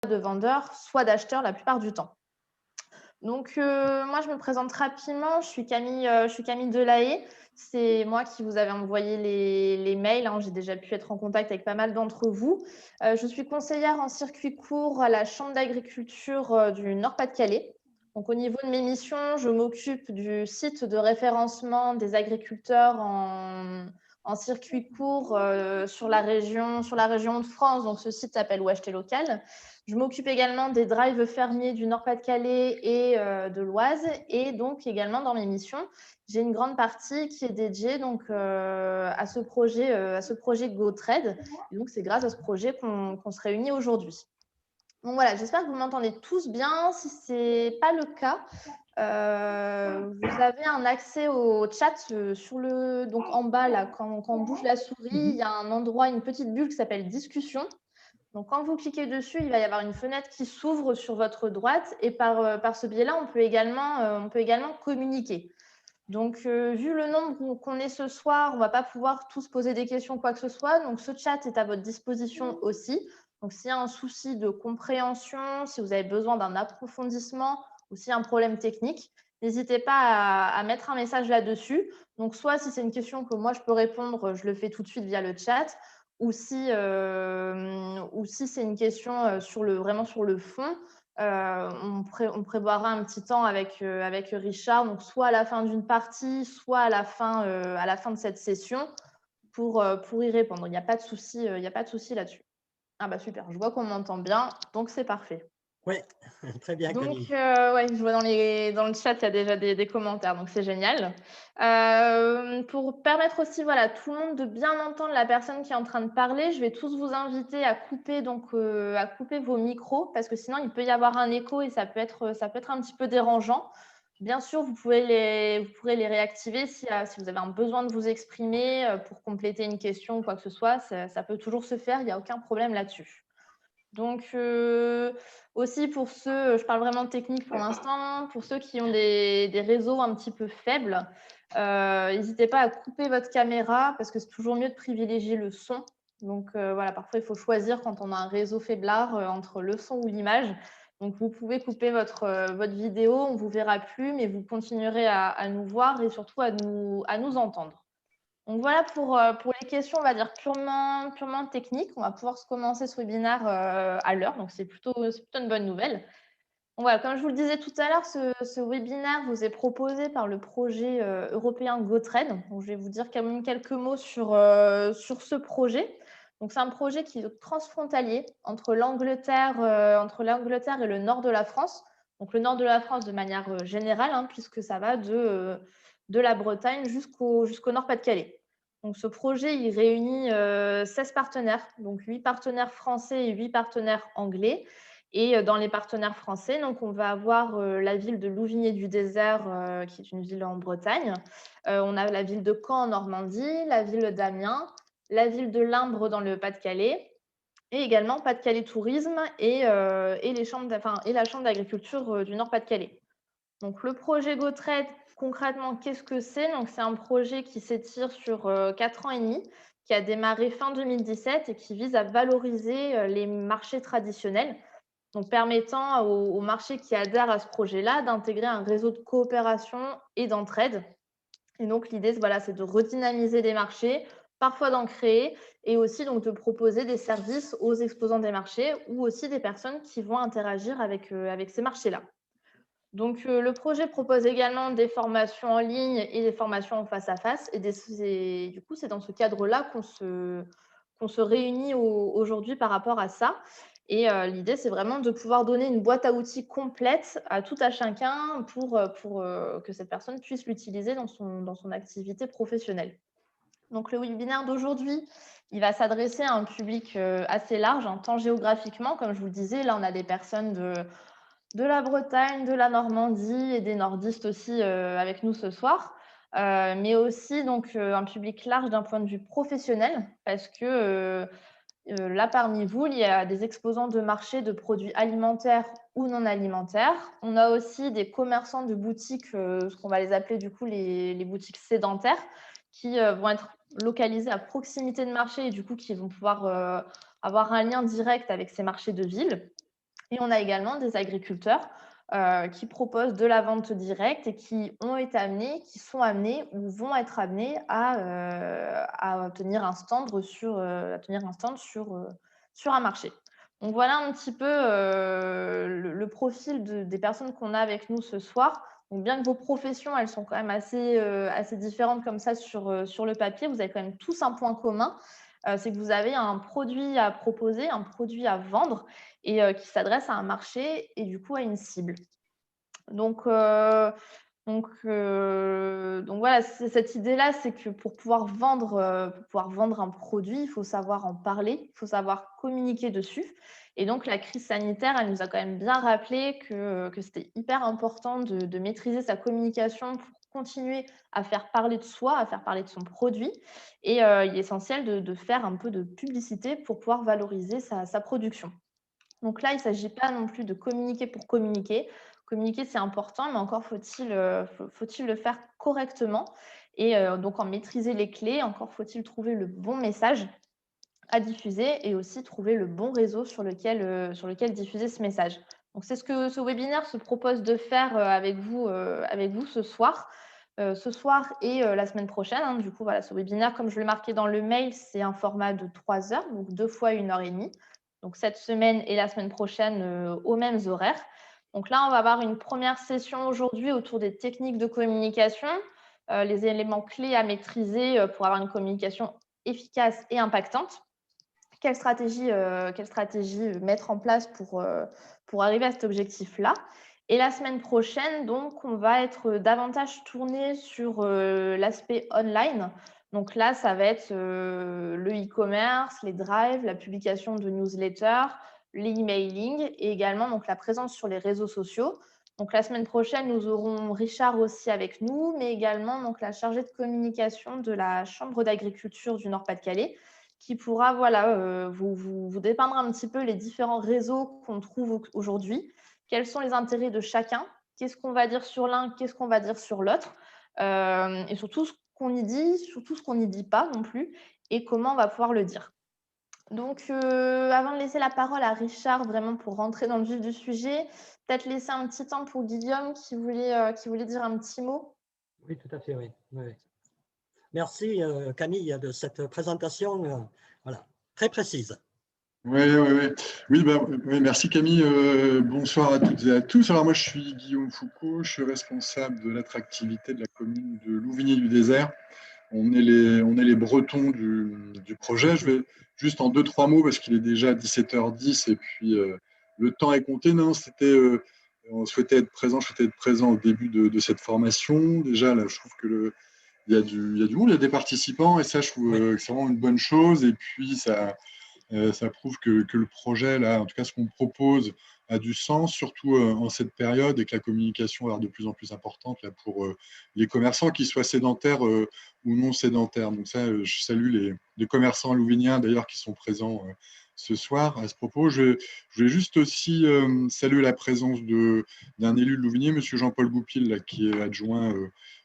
de vendeurs, soit d'acheteurs la plupart du temps. Donc, moi, je me présente rapidement. Je suis Camille Delahaye. C'est moi qui vous avais envoyé les mails, hein. J'ai déjà pu être en contact avec pas mal d'entre vous. Je suis conseillère en circuit court à la chambre d'agriculture, du Nord-Pas-de-Calais. Donc au niveau de mes missions, je m'occupe du site de référencement des agriculteurs en circuit court, sur la région de France. Donc ce site s'appelle Ou Acheter Local. Je m'occupe également des drives fermiers du Nord-Pas-de-Calais et de l'Oise. Et donc également dans mes missions, j'ai une grande partie qui est dédiée donc, à ce projet GoTrade. Et donc c'est grâce à ce projet qu'on se réunit aujourd'hui. Donc voilà, j'espère que vous m'entendez tous bien. Si ce n'est pas le cas, vous avez un accès au chat donc en bas, là, quand on bouge la souris, il y a un endroit, une petite bulle qui s'appelle discussion. Donc, quand vous cliquez dessus, il va y avoir une fenêtre qui s'ouvre sur votre droite et par ce biais-là, on peut également communiquer. Donc, vu le nombre qu'on est ce soir, on ne va pas pouvoir tous poser des questions, quoi que ce soit. Donc, ce chat est à votre disposition aussi. Donc, s'il y a un souci de compréhension, si vous avez besoin d'un approfondissement ou s'il y a un problème technique, n'hésitez pas à mettre un message là-dessus. Donc, soit si c'est une question que moi je peux répondre, je le fais tout de suite via le chat, ou si c'est une question vraiment sur le fond, on prévoira un petit temps avec Richard, donc soit à la fin d'une partie, soit à la fin de cette session pour y répondre. Il n'y a pas de souci, il y a pas de souci là-dessus. Ah bah super, je vois qu'on m'entend bien, donc c'est parfait. Oui, très bien Donc, Camille. ouais, je vois dans le chat, il y a déjà des commentaires, donc c'est génial. Pour permettre aussi, voilà, tout le monde de bien entendre la personne qui est en train de parler, je vais tous vous inviter à couper vos micros parce que sinon il peut y avoir un écho et ça peut être un petit peu dérangeant. Bien sûr, vous pourrez les réactiver si vous avez un besoin de vous exprimer, pour compléter une question ou quoi que ce soit, ça peut toujours se faire, il y a aucun problème là-dessus. Donc, aussi pour ceux, je parle vraiment technique pour l'instant, pour ceux qui ont des réseaux un petit peu faibles, n'hésitez pas à couper votre caméra parce que c'est toujours mieux de privilégier le son. Donc, voilà, parfois il faut choisir quand on a un réseau faiblard, entre le son ou l'image. Donc vous pouvez couper votre vidéo, on ne vous verra plus, mais vous continuerez à nous voir et surtout à nous entendre. Donc voilà pour les questions, on va dire purement techniques. On va pouvoir se commencer ce webinaire à l'heure, donc c'est plutôt une bonne nouvelle. Donc voilà, comme je vous le disais tout à l'heure, ce webinaire vous est proposé par le projet européen GoTrade. Donc je vais vous dire quand même quelques mots sur ce projet. Donc c'est un projet qui est transfrontalier entre l'Angleterre et le nord de la France. Donc le nord de la France de manière générale, hein, puisque ça va de la Bretagne jusqu'au Nord-Pas-de-Calais. Donc ce projet, il réunit 16 partenaires, donc 8 partenaires français et 8 partenaires anglais. Et dans les partenaires français, donc on va avoir la ville de Louvigné-du-Désert, qui est une ville en Bretagne. On a la ville de Caen en Normandie, la ville d'Amiens, la ville de Limbre dans le Pas-de-Calais et également Pas-de-Calais Tourisme et la chambre d'agriculture du Nord-Pas-de-Calais. Donc le projet GoTrade, concrètement, qu'est-ce que c'est? Donc c'est un projet qui s'étire sur 4 ans et demi, qui a démarré fin 2017 et qui vise à valoriser les marchés traditionnels, donc permettant aux marchés qui adhèrent à ce projet-là d'intégrer un réseau de coopération et d'entraide. Et donc l'idée, voilà, c'est de redynamiser les marchés, parfois d'en créer, et aussi donc de proposer des services aux exposants des marchés ou aussi des personnes qui vont interagir avec ces marchés-là. Donc, le projet propose également des formations en ligne et des formations en face à face et du coup, c'est dans ce cadre-là qu'on se réunit aujourd'hui par rapport à ça. Et l'idée, c'est vraiment de pouvoir donner une boîte à outils complète à tout à chacun pour que cette personne puisse l'utiliser dans son activité professionnelle. Donc le webinaire d'aujourd'hui, il va s'adresser à un public, assez large, hein, tant géographiquement, comme je vous le disais, là, on a des personnes de la Bretagne, de la Normandie et des nordistes aussi avec nous ce soir. Mais aussi donc un public large d'un point de vue professionnel parce que là parmi vous, il y a des exposants de marché de produits alimentaires ou non alimentaires. On a aussi des commerçants de boutiques, ce qu'on va les appeler du coup les boutiques sédentaires, qui vont être localisées à proximité de marché et du coup qui vont pouvoir avoir un lien direct avec ces marchés de ville. Et on a également des agriculteurs qui proposent de la vente directe et qui ont été amenés, qui sont amenés ou vont être amenés à tenir un stand sur un marché. Donc voilà un petit peu le profil des personnes qu'on a avec nous ce soir. Donc bien que vos professions, elles sont quand même assez différentes comme ça sur le papier, vous avez quand même tous un point commun, c'est que vous avez un produit à proposer, un produit à vendre et qui s'adresse à un marché et du coup à une cible. Donc, voilà, cette idée-là, c'est que pour pouvoir vendre un produit, il faut savoir en parler, il faut savoir communiquer dessus. Et donc, la crise sanitaire, elle nous a quand même bien rappelé que c'était hyper important de maîtriser sa communication pour continuer à faire parler de soi, à faire parler de son produit. Et il est essentiel de faire un peu de publicité pour pouvoir valoriser sa production. Donc là, il ne s'agit pas non plus de communiquer pour communiquer. Communiquer, c'est important, mais encore faut-il le faire correctement et donc en maîtriser les clés. Encore faut-il trouver le bon message à diffuser et aussi trouver le bon réseau sur lequel diffuser ce message. Donc c'est ce que ce webinaire se propose de faire avec vous ce soir. Ce soir et la semaine prochaine, hein. Du coup, voilà, ce webinaire, comme je le marquais dans le mail, c'est un format de 3 heures, donc 2 fois 1h30. Donc cette semaine et la semaine prochaine aux mêmes horaires. Donc là, on va avoir une première session aujourd'hui autour des techniques de communication, les éléments clés à maîtriser pour avoir une communication efficace et impactante. Quelle stratégie mettre en place pour arriver à cet objectif-là. Et la semaine prochaine, donc, on va être davantage tourné sur l'aspect online. Donc là, ça va être le e-commerce, les drives, la publication de newsletters, l'emailing et également donc, la présence sur les réseaux sociaux. Donc la semaine prochaine, nous aurons Richard aussi avec nous, mais également donc, la chargée de communication de la Chambre d'agriculture du Nord-Pas-de-Calais, qui pourra vous dépeindre un petit peu les différents réseaux qu'on trouve aujourd'hui, quels sont les intérêts de chacun, qu'est-ce qu'on va dire sur l'un, qu'est-ce qu'on va dire sur l'autre, et surtout ce qu'on y dit, surtout ce qu'on n'y dit pas non plus, et comment on va pouvoir le dire. Donc, avant de laisser la parole à Richard, vraiment pour rentrer dans le vif du sujet, peut-être laisser un petit temps pour Guillaume qui voulait dire un petit mot. Oui, tout à fait, oui. Oui. Merci Camille de cette présentation voilà, très précise. Oui, merci Camille. Bonsoir à toutes et à tous. Alors moi, je suis Guillaume Foucault, je suis responsable de l'attractivité de la commune de Louvigné-du-Désert. On est les Bretons du projet. Je vais juste en 2-3 mots parce qu'il est déjà 17h10 et puis le temps est compté. Non, on souhaitait être présent, je souhaitais être présent au début de cette formation. Déjà, là, je trouve que il y a du monde, il y a des participants et ça, je trouve que c'est vraiment une bonne chose. Et puis, ça prouve que le projet, là, en tout cas ce qu'on propose, a du sens, surtout en cette période et que la communication va être de plus en plus importante là, pour les commerçants, qu'ils soient sédentaires ou non sédentaires. Donc ça, je salue les commerçants louvigniens d'ailleurs qui sont présents ce soir à ce propos. Je vais juste aussi saluer la présence d'un élu de Louvigné, M. Jean-Paul Goupil, là, qui est adjoint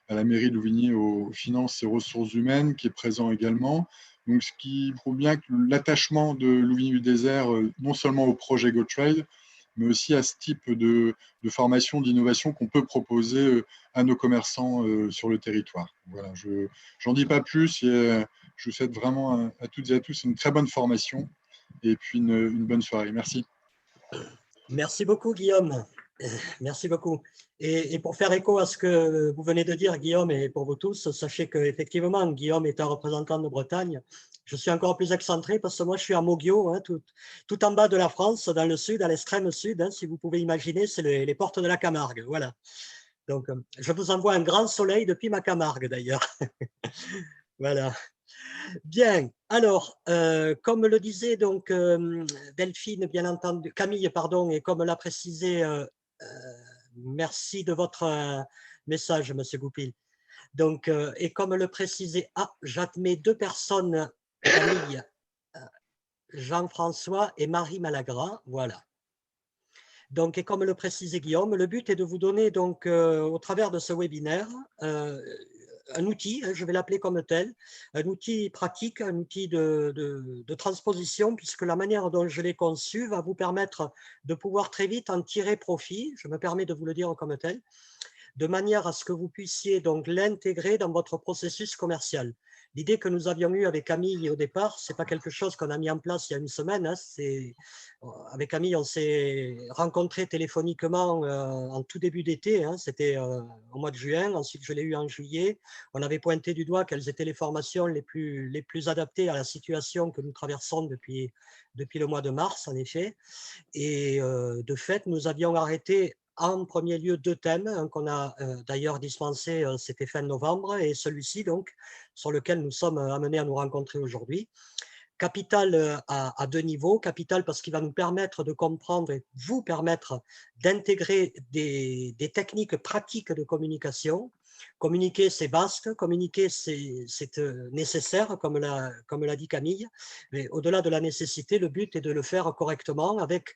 à la mairie de Louvigné aux finances et ressources humaines, qui est présent également. Donc, ce qui prouve bien que l'attachement de Louvigny-du-Désert, non seulement au projet GoTrade, mais aussi à ce type de formation, d'innovation qu'on peut proposer à nos commerçants sur le territoire. Voilà, je n'en dis pas plus. Et, je vous souhaite vraiment à toutes et à tous une très bonne formation et puis une bonne soirée. Merci. Merci beaucoup, Guillaume. Merci beaucoup. Et pour faire écho à ce que vous venez de dire, Guillaume, et pour vous tous, sachez qu'effectivement, Guillaume est un représentant de Bretagne. Je suis encore plus excentré parce que moi, je suis à Moguio, hein, tout en bas de la France, dans le sud, à l'extrême sud. Hein, si vous pouvez imaginer, c'est les portes de la Camargue. Voilà. Donc, je vous envoie un grand soleil depuis ma Camargue, d'ailleurs. Voilà. Bien, alors, comme le disait donc Delphine, bien entendu, Camille, pardon, et comme l'a précisé, merci de votre message, Monsieur Goupil. Donc, et comme le précisait, j'admets 2 personnes, Camille, Jean-François et Marie Malagras, voilà. Donc, et comme le précisait Guillaume, le but est de vous donner donc, au travers de ce webinaire, un outil, hein, je vais l'appeler comme tel, un outil pratique, un outil de transposition, puisque la manière dont je l'ai conçu va vous permettre de pouvoir très vite en tirer profit, je me permets de vous le dire comme tel, de manière à ce que vous puissiez donc l'intégrer dans votre processus commercial. L'idée que nous avions eue avec Camille au départ, ce n'est pas quelque chose qu'on a mis en place il y a une semaine. Hein, avec Camille, on s'est rencontrés téléphoniquement en tout début d'été, hein, c'était au mois de juin, ensuite je l'ai eu en juillet. On avait pointé du doigt quelles étaient les formations les plus adaptées à la situation que nous traversons depuis le mois de mars, en effet. Et de fait, nous avions arrêté en premier lieu 2 thèmes, hein, qu'on a d'ailleurs dispensé, c'était fin novembre, et celui-ci, donc, sur lequel nous sommes amenés à nous rencontrer aujourd'hui. Capital à 2 niveaux. Capital parce qu'il va nous permettre de comprendre et vous permettre d'intégrer des techniques pratiques de communication. Communiquer, c'est vaste, communiquer, c'est nécessaire, comme l'a dit Camille, mais au-delà de la nécessité, le but est de le faire correctement avec,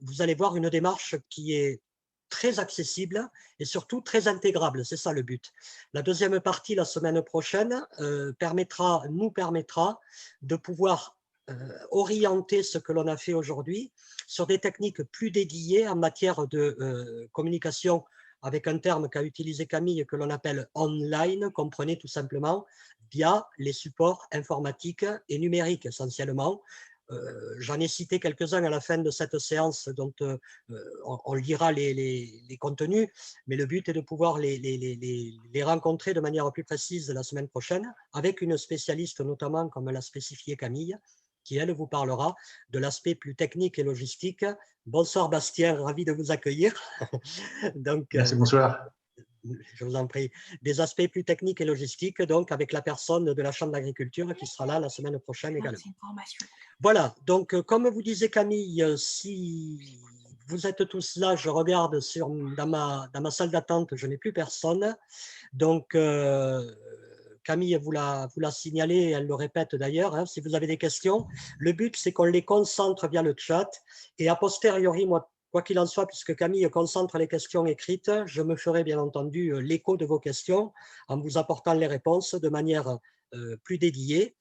vous allez voir, une démarche qui est très accessible et surtout très intégrable, c'est ça le but. La deuxième partie, la semaine prochaine, nous permettra de pouvoir orienter ce que l'on a fait aujourd'hui sur des techniques plus dédiées en matière de communication avec un terme qu'a utilisé Camille que l'on appelle online, comprenez tout simplement, via les supports informatiques et numériques essentiellement. J'en ai cité quelques-uns à la fin de cette séance dont on lira les contenus, mais le but est de pouvoir les rencontrer de manière plus précise la semaine prochaine avec une spécialiste notamment comme l'a spécifié Camille, qui elle vous parlera de l'aspect plus technique et logistique. Bonsoir Bastien, ravi de vous accueillir. Donc, merci, bonsoir. Je vous en prie, des aspects plus techniques et logistiques, donc avec la personne de la Chambre d'agriculture qui sera là la semaine prochaine également. Voilà, donc comme vous disait Camille, si vous êtes tous là, je regarde dans ma salle d'attente, je n'ai plus personne. Donc, Camille vous l'a signalé, elle le répète d'ailleurs, hein, si vous avez des questions, le but c'est qu'on les concentre via le chat et a posteriori, moi, quoi qu'il en soit, puisque Camille concentre les questions écrites, je me ferai bien entendu l'écho de vos questions en vous apportant les réponses de manière plus dédiée,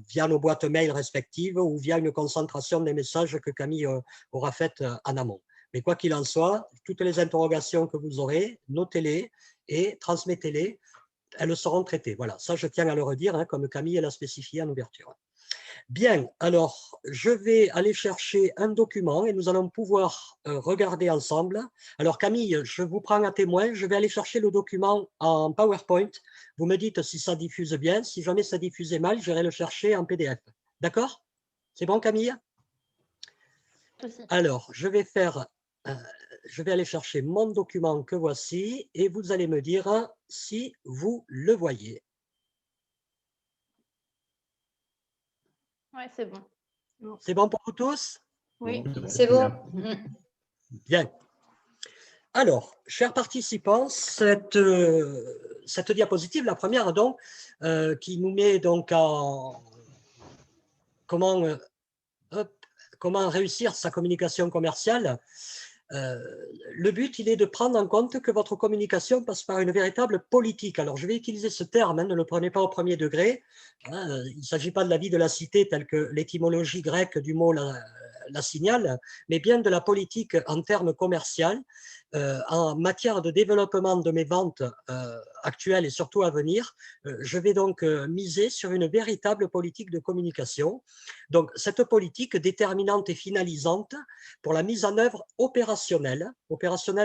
via nos boîtes mail respectives ou via une concentration des messages que Camille aura faites en amont. Mais quoi qu'il en soit, toutes les interrogations que vous aurez, notez-les et transmettez-les, elles seront traitées. Voilà, ça je tiens à le redire, hein, comme Camille l'a spécifié en ouverture. Bien, alors je vais aller chercher un document et nous allons pouvoir regarder ensemble. Alors Camille, je vous prends à témoin, je vais aller chercher le document en PowerPoint. Vous me dites si ça diffuse bien, si jamais ça diffusait mal, j'irai le chercher en PDF. D'accord? C'est bon Camille? Alors, je vais aller chercher mon document que voici et vous allez me dire si vous le voyez. Oui, c'est bon. C'est bon pour vous tous? Oui, c'est bon. Bien. Alors, chers participants, cette diapositive, la première donc, qui nous met donc en comment réussir sa communication commerciale. Le but, il est de prendre en compte que votre communication passe par une véritable politique. Alors, je vais utiliser ce terme, hein, ne le prenez pas au premier degré. Hein, il ne s'agit pas de la vie de la cité telle que l'étymologie grecque du mot la signale, mais bien de la politique en termes commerciaux, en matière de développement de mes ventes actuelles et surtout à venir. Je vais donc miser sur une véritable politique de communication. Donc, cette politique déterminante et finalisante pour la mise en œuvre opérationnelle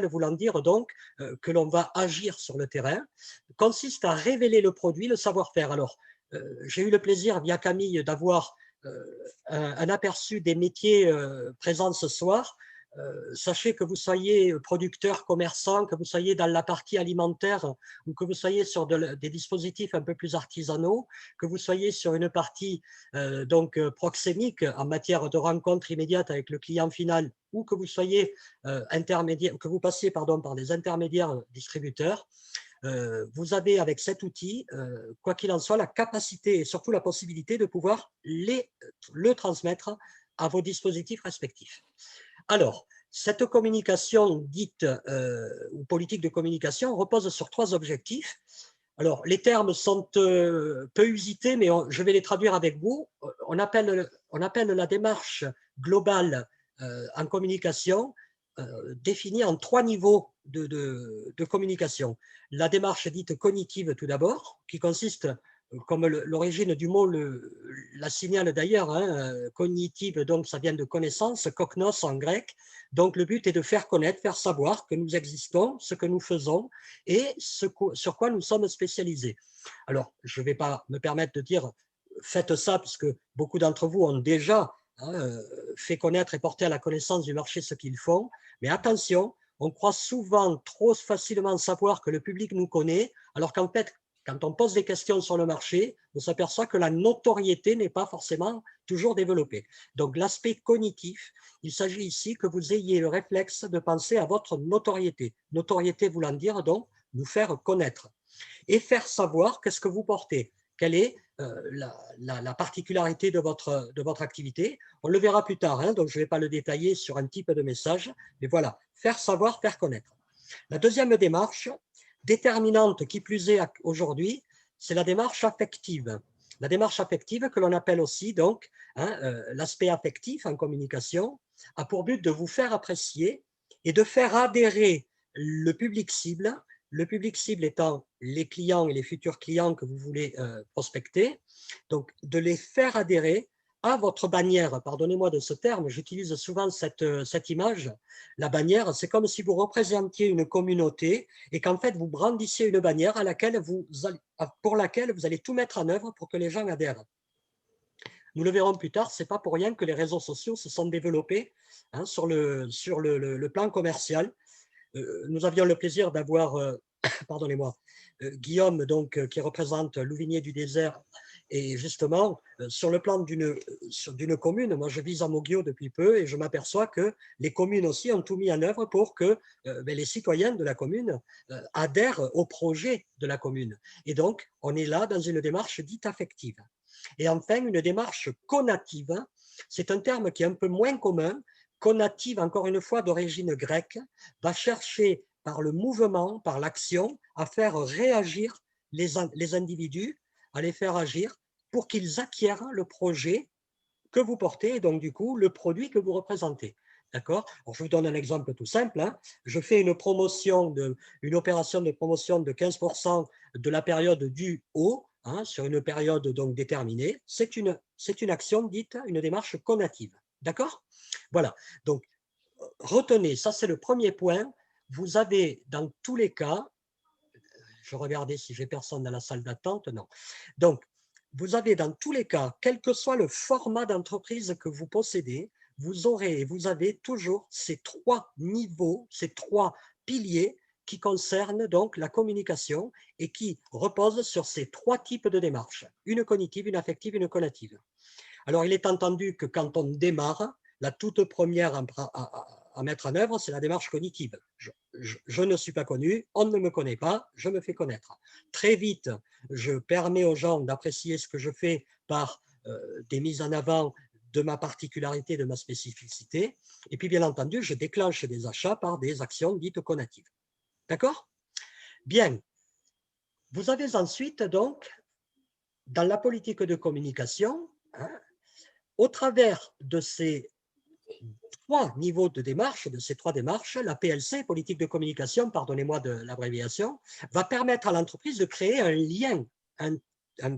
voulant dire donc que l'on va agir sur le terrain, consiste à révéler le produit, le savoir-faire. Alors, j'ai eu le plaisir via Camille d'avoir un aperçu des métiers présents ce soir. Sachez que vous soyez producteur, commerçant, que vous soyez dans la partie alimentaire ou que vous soyez sur des dispositifs un peu plus artisanaux, que vous soyez sur une partie donc proxémique en matière de rencontre immédiate avec le client final ou que vous soyez que vous passiez par des intermédiaires distributeurs, vous avez avec cet outil, quoi qu'il en soit, la capacité et surtout la possibilité de pouvoir le transmettre à vos dispositifs respectifs. Alors, cette communication dite ou politique de communication repose sur 3 objectifs. Alors, les termes sont peu usités, mais je vais les traduire avec vous. On appelle la démarche globale en communication définie en 3 niveaux de communication. La démarche dite cognitive tout d'abord, qui consiste, comme l'origine du mot la signale d'ailleurs, hein, cognitive, donc ça vient de connaissance, koknos en grec. Donc le but est de faire connaître, faire savoir que nous existons, ce que nous faisons et sur quoi nous sommes spécialisés. Alors, je ne vais pas me permettre de dire faites ça, puisque beaucoup d'entre vous ont déjà fait connaître et porté à la connaissance du marché ce qu'ils font, mais attention, on croit souvent trop facilement savoir que le public nous connaît, alors qu'en fait, quand on pose des questions sur le marché, on s'aperçoit que la notoriété n'est pas forcément toujours développée. Donc l'aspect cognitif, il s'agit ici que vous ayez le réflexe de penser à votre notoriété. Notoriété voulant dire donc nous faire connaître. Et faire savoir qu'est-ce que vous portez, quelle est la particularité de votre activité. On le verra plus tard, hein, donc je ne vais pas le détailler sur un type de message, mais voilà, faire savoir, faire connaître. La deuxième démarche, déterminante qui plus est aujourd'hui, c'est la démarche affective. La démarche affective que l'on appelle aussi donc l'aspect affectif en communication a pour but de vous faire apprécier et de faire adhérer le public cible étant les clients et les futurs clients que vous voulez prospecter, donc de les faire adhérer à votre bannière. Pardonnez-moi de ce terme, j'utilise souvent cette image. La bannière, c'est comme si vous représentiez une communauté et qu'en fait vous brandissiez une bannière pour laquelle vous allez tout mettre en œuvre pour que les gens adhèrent. Nous le verrons plus tard, ce n'est pas pour rien que les réseaux sociaux se sont développés hein, sur le plan commercial. Nous avions le plaisir d'avoir, pardonnez-moi, Guillaume, donc, qui représente Louvigné du Désert, et justement, sur le plan d'une commune, moi je vis à Moguio depuis peu, et je m'aperçois que les communes aussi ont tout mis en œuvre pour que les citoyens de la commune adhèrent au projet de la commune. Et donc, on est là dans une démarche dite affective. Et enfin, une démarche conative, c'est un terme qui est un peu moins commun. Conative, encore une fois, d'origine grecque, va chercher par le mouvement, par l'action, à faire réagir les individus, à les faire agir pour qu'ils acquièrent le projet que vous portez et donc du coup le produit que vous représentez. D'accord? Je vous donne un exemple tout simple. Hein. Je fais une opération de promotion de 15% de la période du haut, hein, sur une période donc déterminée. C'est une action dite une démarche conative. D'accord? Voilà. Donc, retenez, ça c'est le premier point. Vous avez dans tous les cas, je regardais si j'ai personne dans la salle d'attente, non. Donc, vous avez dans tous les cas, quel que soit le format d'entreprise que vous possédez, vous aurez et vous avez toujours ces 3 niveaux, ces 3 piliers qui concernent donc la communication et qui reposent sur ces 3 types de démarches, une cognitive, une affective, une conative. Alors, il est entendu que quand on démarre, la toute première à mettre en œuvre, c'est la démarche cognitive. Je ne suis pas connu, on ne me connaît pas, je me fais connaître. Très vite, je permets aux gens d'apprécier ce que je fais par des mises en avant de ma particularité, de ma spécificité. Et puis, bien entendu, je déclenche des achats par des actions dites conatives. D'accord? Bien. Vous avez ensuite, donc, dans la politique de communication, hein, au travers de ces 3 niveaux de démarche, de ces 3 démarches, la PLC, politique de communication, pardonnez-moi de l'abréviation, va permettre à l'entreprise de créer un lien, un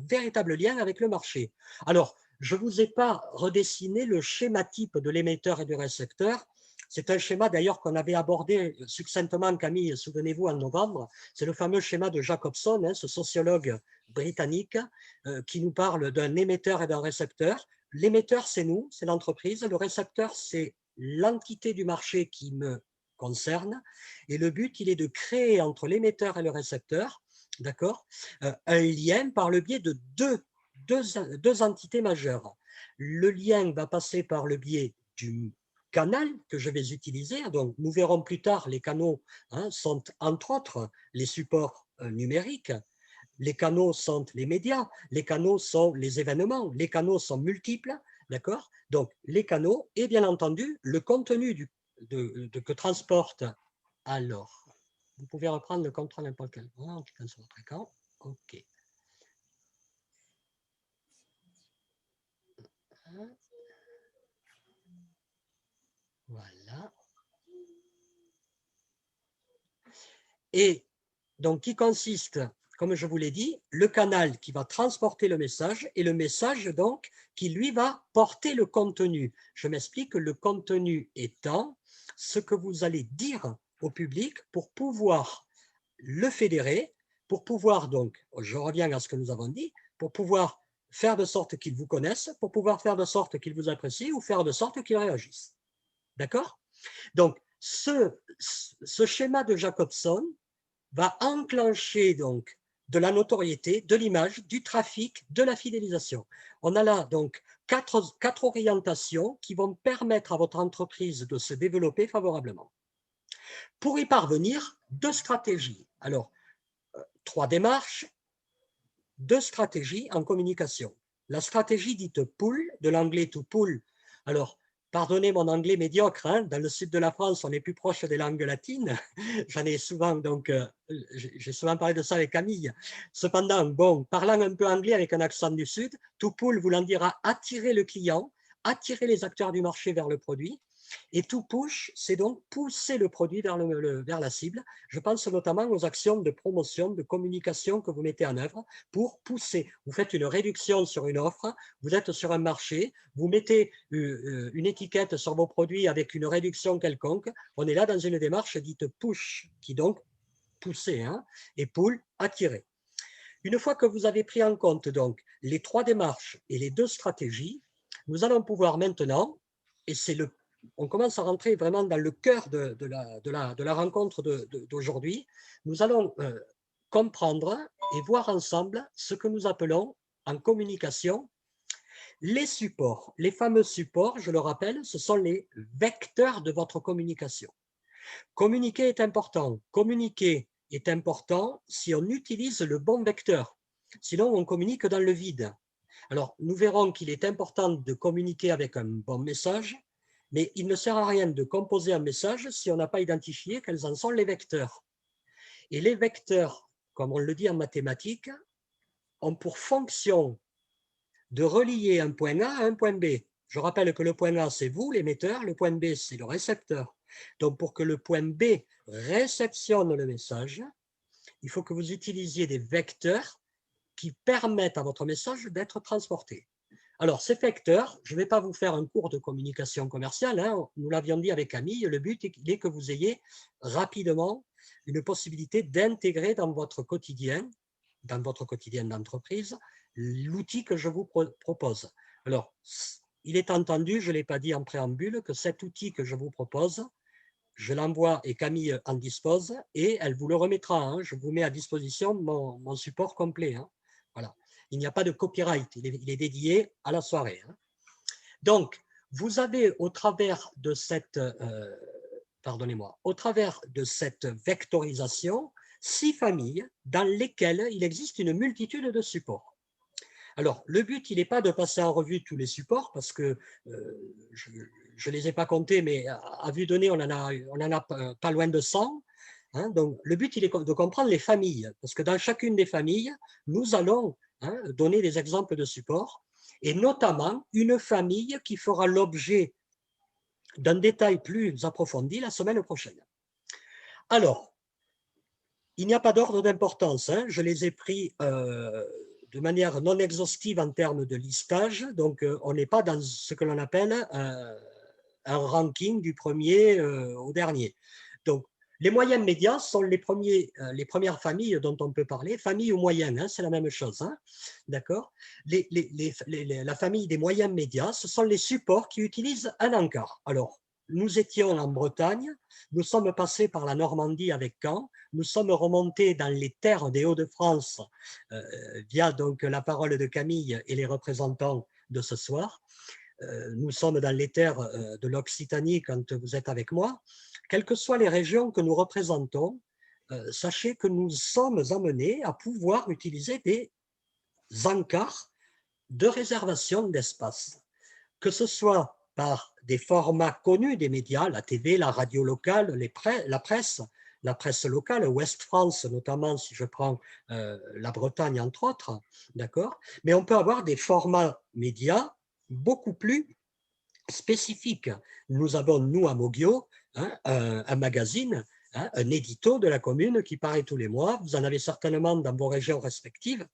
véritable lien avec le marché. Alors, je ne vous ai pas redessiné le schéma type de l'émetteur et du récepteur. C'est un schéma d'ailleurs qu'on avait abordé succinctement, Camille, souvenez-vous, en novembre. C'est le fameux schéma de Jacobson, hein, ce sociologue britannique qui nous parle d'un émetteur et d'un récepteur. L'émetteur, c'est nous, c'est l'entreprise. Le récepteur, c'est l'entité du marché qui me concerne. Et le but, il est de créer entre l'émetteur et le récepteur, d'accord, un lien par le biais de deux entités majeures. Le lien va passer par le biais du canal que je vais utiliser. Donc, nous verrons plus tard, les canaux hein, sont entre autres les supports numériques. Les canaux sont les médias, les canaux sont les événements, les canaux sont multiples, d'accord? Donc, les canaux et bien entendu, le contenu que transporte. Alors, vous pouvez reprendre le contrôle n'importe quel moment, cliquant sur votre écran. OK. Voilà. Et donc, qui consiste, comme je vous l'ai dit, le canal qui va transporter le message et le message donc qui lui va porter le contenu. Je m'explique, le contenu étant ce que vous allez dire au public pour pouvoir le fédérer, pour pouvoir donc, je reviens à ce que nous avons dit, pour pouvoir faire de sorte qu'ils vous connaissent, pour pouvoir faire de sorte qu'ils vous apprécient ou faire de sorte qu'ils réagissent. D'accord? Donc, ce schéma de Jacobson va enclencher donc de la notoriété, de l'image, du trafic, de la fidélisation. On a là donc quatre orientations qui vont permettre à votre entreprise de se développer favorablement. Pour y parvenir, 2 stratégies. Alors, 3 démarches, 2 stratégies en communication. La stratégie dite pull, de l'anglais to pull. Alors, pardonnez mon anglais médiocre, hein, dans le sud de la France, on est plus proche des langues latines. J'en ai souvent, donc, j'ai souvent parlé de ça avec Camille. Cependant, bon, parlant un peu anglais avec un accent du sud, to pull voulant dire attirer le client, attirer les acteurs du marché vers le produit. Et to push, c'est donc pousser le produit vers la cible. Je pense notamment aux actions de promotion, de communication que vous mettez en œuvre pour pousser. Vous faites une réduction sur une offre, vous êtes sur un marché, vous mettez une étiquette sur vos produits avec une réduction quelconque. On est là dans une démarche dite push, qui donc pousser, hein, et pull, attirer. Une fois que vous avez pris en compte donc les 3 démarches et les 2 stratégies, nous allons pouvoir maintenant, et c'est on commence à rentrer vraiment dans le cœur de la rencontre d'aujourd'hui, nous allons comprendre et voir ensemble ce que nous appelons en communication les supports. Les fameux supports, je le rappelle, ce sont les vecteurs de votre communication. Communiquer est important. Communiquer est important si on utilise le bon vecteur. Sinon, on communique dans le vide. Alors, nous verrons qu'il est important de communiquer avec un bon message, mais il ne sert à rien de composer un message si on n'a pas identifié quels en sont les vecteurs. Et les vecteurs, comme on le dit en mathématiques, ont pour fonction de relier un point A à un point B. Je rappelle que le point A, c'est vous, l'émetteur, le point B, c'est le récepteur. Donc, pour que le point B réceptionne le message, il faut que vous utilisiez des vecteurs qui permettent à votre message d'être transporté. Alors, ces vecteurs, je ne vais pas vous faire un cours de communication commerciale, hein, nous l'avions dit avec Camille, le but est que vous ayez rapidement une possibilité d'intégrer dans votre quotidien d'entreprise, l'outil que je vous propose. Alors, il est entendu, je ne l'ai pas dit en préambule, que cet outil que je vous propose, je l'envoie et Camille en dispose et elle vous le remettra. Hein, je vous mets à disposition mon support complet. Hein, voilà. Il n'y a pas de copyright, il est dédié à la soirée. Hein. Donc, vous avez au travers de cette, au travers de cette vectorisation, 6 familles dans lesquelles il existe une multitude de supports. Alors, le but, il n'est pas de passer en revue tous les supports, parce que je ne les ai pas comptés, mais à vue de nez, on en a pas loin de 100. Hein, donc, le but, il est de comprendre les familles, parce que dans chacune des familles, nous allons donner des exemples de supports, et notamment une famille qui fera l'objet d'un détail plus approfondi la semaine prochaine. Alors, il n'y a pas d'ordre d'importance, hein, je les ai pris de manière non exhaustive en termes de listage, donc on n'est pas dans ce que l'on appelle un ranking du premier au dernier. Donc, les moyens médias sont les premières familles dont on peut parler, famille ou moyenne, hein, c'est la même chose, hein, d'accord. La famille des moyens médias, ce sont les supports qui utilisent un encart. Alors, nous étions en Bretagne, nous sommes passés par la Normandie avec Caen, nous sommes remontés dans les terres des Hauts-de-France via donc la parole de Camille et les représentants de ce soir. Nous sommes dans les terres de l'Occitanie quand vous êtes avec moi. Quelles que soient les régions que nous représentons, sachez que nous sommes amenés à pouvoir utiliser des encarts de réservation d'espace, que ce soit par des formats connus des médias, la TV, la radio locale, la presse, la presse locale, Ouest France notamment, si je prends la Bretagne entre autres, d'accord. Mais on peut avoir des formats médias beaucoup plus spécifiques. Nous avons, nous, à Mogio, un magazine, un édito de la commune qui paraît tous les mois. Vous en avez certainement dans vos régions respectives.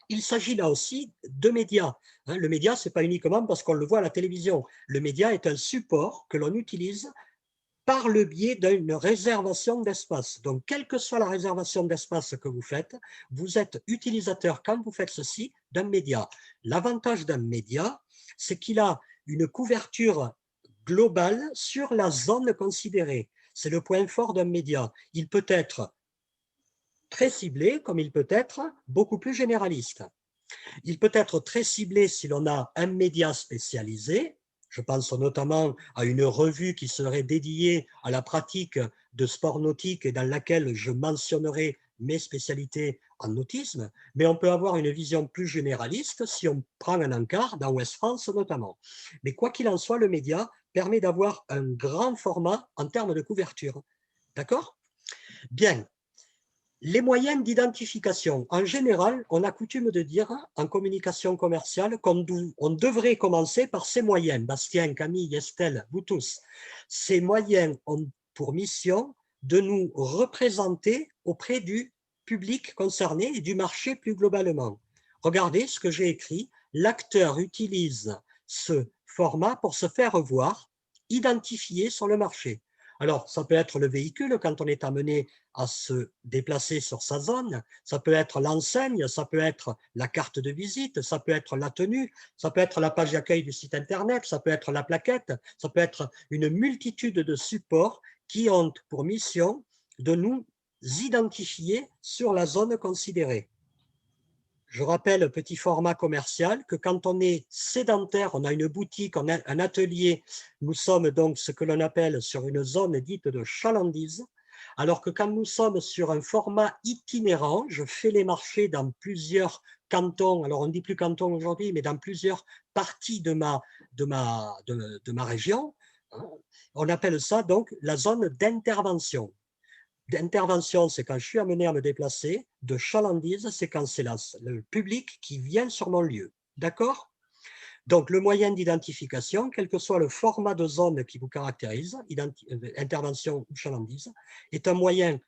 Il s'agit là aussi de médias. Le média, ce n'est pas uniquement parce qu'on le voit à la télévision. Le média est un support que l'on utilise par le biais d'une réservation d'espace. Donc, quelle que soit la réservation d'espace que vous faites, vous êtes utilisateur, quand vous faites ceci, d'un média. L'avantage d'un média, c'est qu'il a une couverture globale sur la zone considérée. C'est le point fort d'un média. Il peut être très ciblé, comme il peut être beaucoup plus généraliste. Il peut être très ciblé si l'on a un média spécialisé. Je pense notamment à une revue qui serait dédiée à la pratique de sport nautique et dans laquelle je mentionnerai mes spécialités en nautisme, mais on peut avoir une vision plus généraliste si on prend un encart dans Ouest France notamment. Mais quoi qu'il en soit, le média permet d'avoir un grand format en termes de couverture. D'accord ? Bien. Les moyens d'identification, en général, on a coutume de dire en communication commerciale qu'on devrait commencer par ces moyens. Bastien, Camille, Estelle, vous tous. Ces moyens ont pour mission de nous représenter auprès du public concerné et du marché plus globalement. Regardez ce que j'ai écrit. L'acteur utilise ce format pour se faire voir, identifié sur le marché. Alors, ça peut être le véhicule quand on est amené à se déplacer sur sa zone, ça peut être l'enseigne, ça peut être la carte de visite, ça peut être la tenue, ça peut être la page d'accueil du site internet, ça peut être la plaquette, ça peut être une multitude de supports qui ont pour mission de nous identifier sur la zone considérée. Je rappelle, petit format commercial, que quand on est sédentaire, on a une boutique, on a un atelier, nous sommes donc ce que l'on appelle sur une zone dite de chalandise, alors que quand nous sommes sur un format itinérant, je fais les marchés dans plusieurs cantons, alors on ne dit plus canton aujourd'hui, mais dans plusieurs parties de ma région, on appelle ça donc la zone d'intervention. D'intervention, c'est quand je suis amené à me déplacer. De chalandise, c'est quand c'est le public qui vient sur mon lieu. D'accord ? Donc, le moyen d'identification, quel que soit le format de zone qui vous caractérise, intervention ou chalandise, est un moyen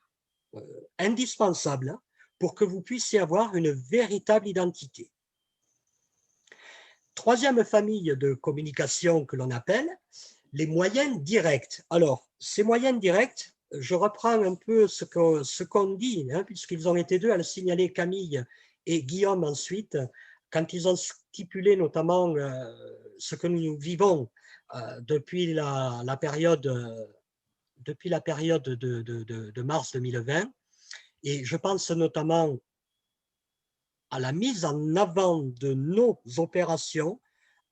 indispensable pour que vous puissiez avoir une véritable identité. Troisième famille de communication que l'on appelle les moyens directs. Alors, ces moyens directs, je reprends un peu ce qu'on dit, puisqu'ils ont été deux à le signaler, Camille et Guillaume ensuite, quand ils ont stipulé notamment ce que nous vivons depuis la période de mars 2020. Et je pense notamment à la mise en avant de nos opérations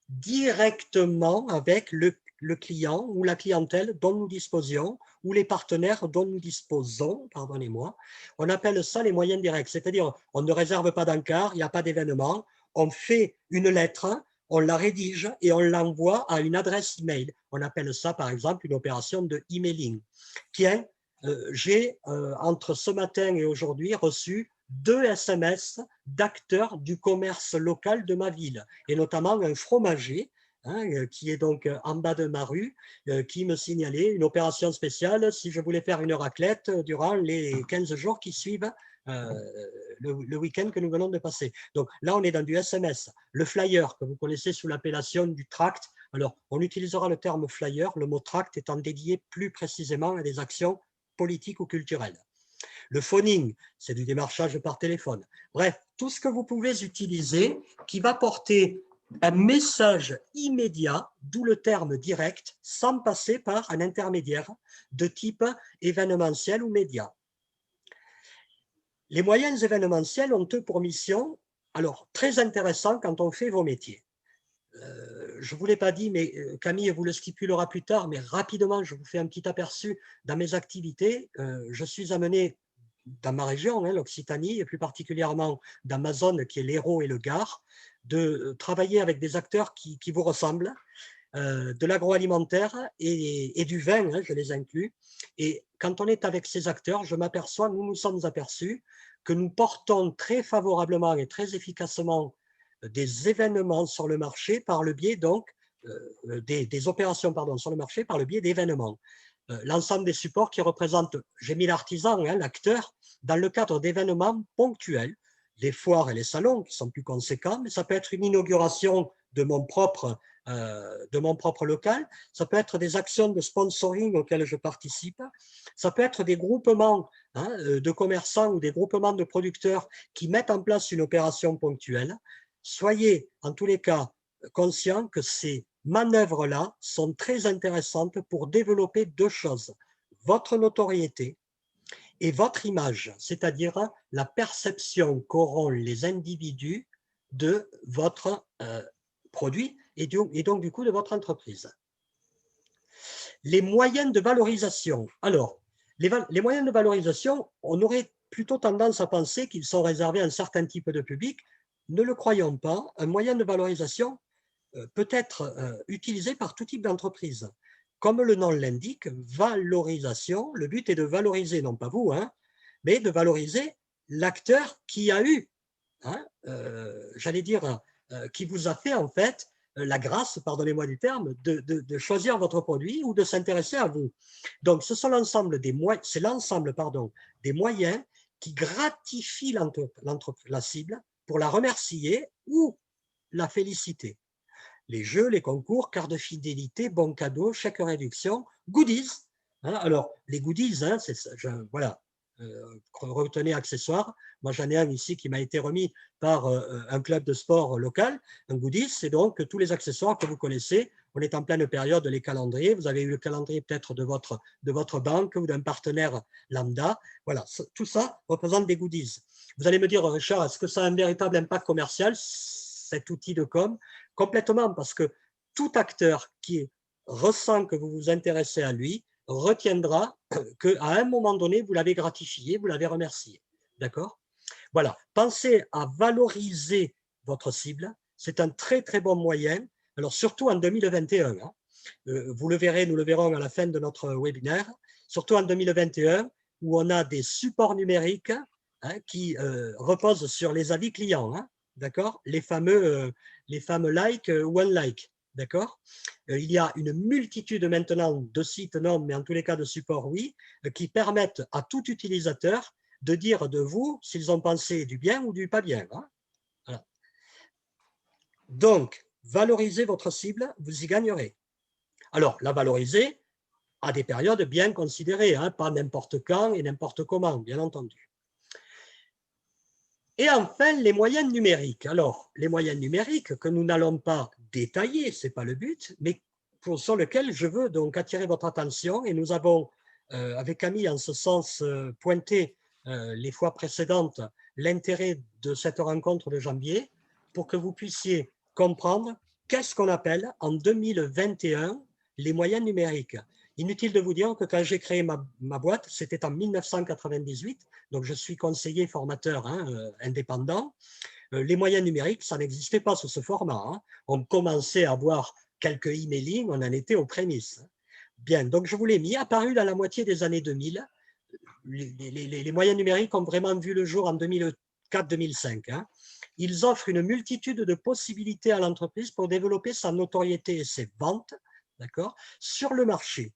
directement avec le client ou la clientèle dont nous disposions ou les partenaires dont nous disposons, pardonnez-moi. On appelle ça les moyens directs, c'est-à-dire on ne réserve pas d'encart, il n'y a pas d'événement, on fait une lettre, on la rédige et on l'envoie à une adresse email. On appelle ça par exemple une opération de emailing. Tiens, j'ai entre ce matin et aujourd'hui reçu 2 SMS d'acteurs du commerce local de ma ville, et notamment un fromager qui est donc en bas de ma rue, qui me signalait une opération spéciale si je voulais faire une raclette durant les 15 jours qui suivent le week-end que nous venons de passer. Donc là, on est dans du SMS. Le flyer, que vous connaissez sous l'appellation du tract, alors on utilisera le terme flyer, le mot tract étant dédié plus précisément à des actions politiques ou culturelles. Le phoning, c'est du démarchage par téléphone. Bref, tout ce que vous pouvez utiliser qui va porter un message immédiat, d'où le terme direct, sans passer par un intermédiaire de type événementiel ou média. Les moyens événementiels ont eux pour mission, alors très intéressant quand on fait vos métiers. Je ne vous l'ai pas dit, mais Camille vous le stipulera plus tard, mais rapidement, je vous fais un petit aperçu dans mes activités. Je suis amené dans ma région, l'Occitanie, et plus particulièrement dans ma zone qui est l'Hérault et le Gard, de travailler avec des acteurs qui vous ressemblent, de l'agroalimentaire et du vin, je les inclus. Et quand on est avec ces acteurs, nous nous sommes aperçus que nous portons très favorablement et très efficacement des événements sur le marché par le biais donc des opérations pardon, sur le marché par le biais d'événements. L'ensemble des supports qui représentent, j'ai mis l'artisan, hein, l'acteur, dans le cadre d'événements ponctuels, les foires et les salons qui sont plus conséquents, mais ça peut être une inauguration de mon propre local, ça peut être des actions de sponsoring auxquelles je participe, ça peut être des groupements de commerçants ou des groupements de producteurs qui mettent en place une opération ponctuelle. Soyez en tous les cas conscients que ces manœuvres-là sont très intéressantes pour développer deux choses, votre notoriété et votre image, c'est-à-dire la perception qu'auront les individus de votre produit et donc du coup de votre entreprise. Les moyens de valorisation. Alors, les moyens de valorisation, on aurait plutôt tendance à penser qu'ils sont réservés à un certain type de public. Ne le croyons pas, un moyen de valorisation peut être utilisé par tout type d'entreprise. Comme le nom l'indique, valorisation, le but est de valoriser, non pas vous, hein, mais de valoriser l'acteur qui a eu, hein, j'allais dire, qui vous a fait en fait la grâce, pardonnez-moi du terme, de choisir votre produit ou de s'intéresser à vous. Donc, c'est l'ensemble des moyens qui gratifient la cible pour la remercier ou la féliciter. Les jeux, les concours, cartes de fidélité, bons cadeaux, chèques réduction, goodies. Hein, alors, les goodies, hein, voilà, retenez accessoires. Moi, j'en ai un ici qui m'a été remis par un club de sport local. Un goodies, c'est donc tous les accessoires que vous connaissez. On est en pleine période, les calendriers. Vous avez eu le calendrier peut-être de votre banque ou d'un partenaire lambda. Voilà, tout ça représente des goodies. Vous allez me dire, Richard, est-ce que ça a un véritable impact commercial, cet outil de com? Complètement, parce que tout acteur qui ressent que vous vous intéressez à lui retiendra qu'à un moment donné, vous l'avez gratifié, vous l'avez remercié. D'accord? Voilà. Pensez à valoriser votre cible. C'est un très, très bon moyen. Alors, surtout en 2021. Hein. Vous le verrez, nous le verrons à la fin de notre webinaire. Surtout en 2021, où on a des supports numériques hein, qui reposent sur les avis clients. Hein. D'accord? Les fameux like ou unlike. D'accord? Il y a une multitude maintenant de sites, non, mais en tous les cas de supports, oui, qui permettent à tout utilisateur de dire de vous s'ils ont pensé du bien ou du pas bien. Hein? Voilà. Donc, valorisez votre cible, vous y gagnerez. Alors, la valoriser à des périodes bien considérées, hein, pas n'importe quand et n'importe comment, bien entendu. Et enfin, les moyens numériques. Alors, les moyens numériques que nous n'allons pas détailler, ce n'est pas le but, mais sur lesquels je veux donc attirer votre attention. Et nous avons, avec Camille, en ce sens, pointé les fois précédentes l'intérêt de cette rencontre de janvier pour que vous puissiez comprendre qu'est-ce qu'on appelle en 2021 les moyens numériques. Inutile de vous dire que quand j'ai créé ma boîte, c'était en 1998, donc je suis conseiller formateur hein, indépendant. Les moyens numériques, ça n'existait pas sous ce format. Hein. On commençait à avoir quelques emailing, on en était aux prémices. Bien, donc je vous l'ai mis, apparu dans la moitié des années 2000. Les moyens numériques ont vraiment vu le jour en 2004-2005. Hein. Ils offrent une multitude de possibilités à l'entreprise pour développer sa notoriété et ses ventes sur le marché.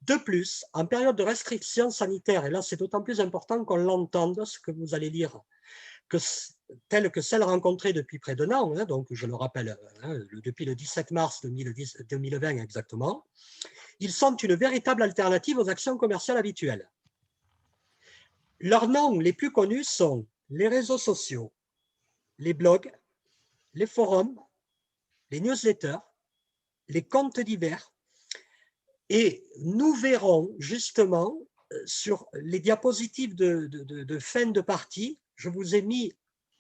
De plus, en période de restrictions sanitaires, et là c'est d'autant plus important qu'on l'entende, ce que vous allez lire, telles que celles rencontrées depuis près d'un an, hein, donc je le rappelle, hein, depuis le 17 mars 2020 exactement, ils sont une véritable alternative aux actions commerciales habituelles. Leurs noms les plus connus sont les réseaux sociaux, les blogs, les forums, les newsletters, les comptes divers, et nous verrons justement sur les diapositives de fin de partie, je vous ai mis,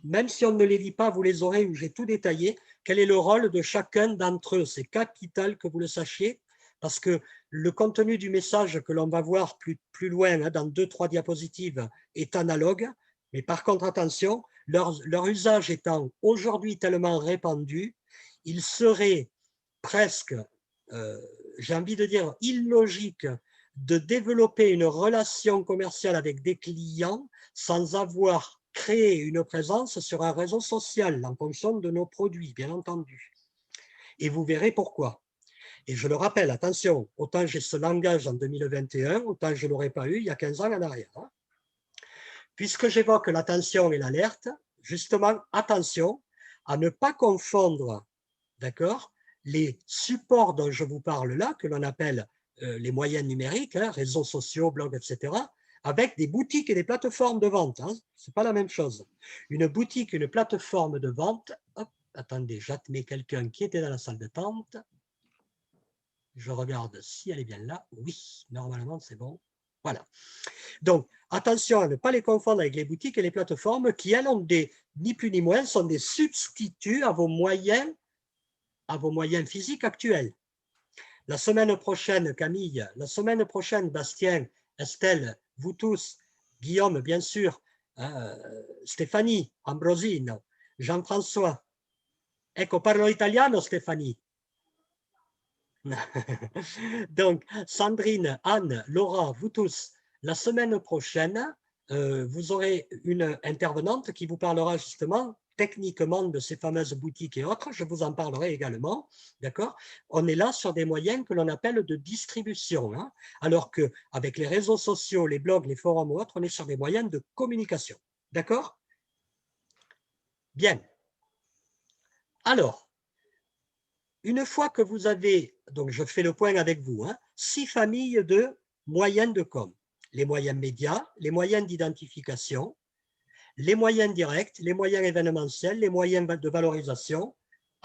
même si on ne les lit pas, vous les aurez, où j'ai tout détaillé, quel est le rôle de chacun d'entre eux. C'est capital que vous le sachiez, parce que le contenu du message que l'on va voir plus loin, hein, dans 2-3 diapositives, est analogue, mais par contre, attention, leur usage étant aujourd'hui tellement répandu, il serait presque, j'ai envie de dire, illogique de développer une relation commerciale avec des clients sans avoir créé une présence sur un réseau social en fonction de nos produits, bien entendu. Et vous verrez pourquoi. Et je le rappelle, attention, autant j'ai ce langage en 2021, autant je ne l'aurais pas eu il y a 15 ans en arrière. Puisque j'évoque l'attention et l'alerte, justement, attention à ne pas confondre, d'accord, les supports dont je vous parle là, que l'on appelle les moyens numériques, hein, réseaux sociaux, blogs, etc., avec des boutiques et des plateformes de vente. Hein, ce n'est pas la même chose. Une boutique, une plateforme de vente, hop, attendez, j'admets quelqu'un qui était dans la salle d'attente. Je regarde si elle est bien là. Oui, normalement, c'est bon. Voilà. Donc, attention à ne pas les confondre avec les boutiques et les plateformes qui, elles, ont des, ni plus ni moins, sont des substituts à vos moyens physiques actuels. La semaine prochaine, Camille, la semaine prochaine, Bastien, Estelle, vous tous, Guillaume, bien sûr, Stéphanie, Ambrosino, Jean-François. Ecco, parlo italiano, Stéphanie. Donc, Sandrine, Anne, Laura, vous tous, la semaine prochaine, vous aurez une intervenante qui vous parlera justement techniquement de ces fameuses boutiques et autres. Je vous en parlerai également, d'accord? On est là sur des moyens que l'on appelle de distribution, hein, alors qu'avec les réseaux sociaux, les blogs, les forums ou autres, on est sur des moyens de communication, d'accord? Bien. Alors, une fois que vous avez, donc je fais le point avec vous, hein, 6 familles de moyens de com. Les moyens médias, les moyens d'identification, les moyens directs, les moyens événementiels, les moyens de valorisation,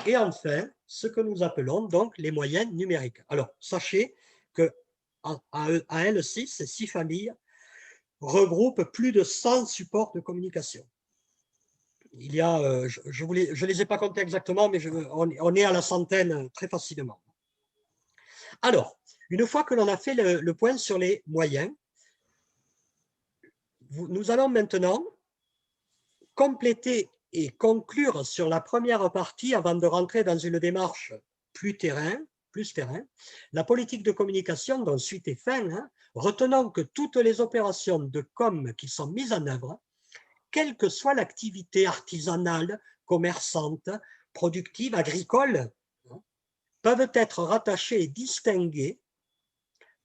et enfin, ce que nous appelons donc les moyens numériques. Alors, sachez qu'à elles 6, ces 6 familles regroupent plus de 100 supports de communication. Il y a, je ne les ai pas comptés exactement, mais on est à la centaine très facilement. Alors, une fois que l'on a fait le point sur les moyens, nous allons maintenant compléter et conclure sur la première partie avant de rentrer dans une démarche plus terrain, la politique de communication dont suite et fin, hein, retenons que toutes les opérations de com qui sont mises en œuvre, quelle que soit l'activité artisanale, commerçante, productive, agricole, peuvent être rattachées et distinguées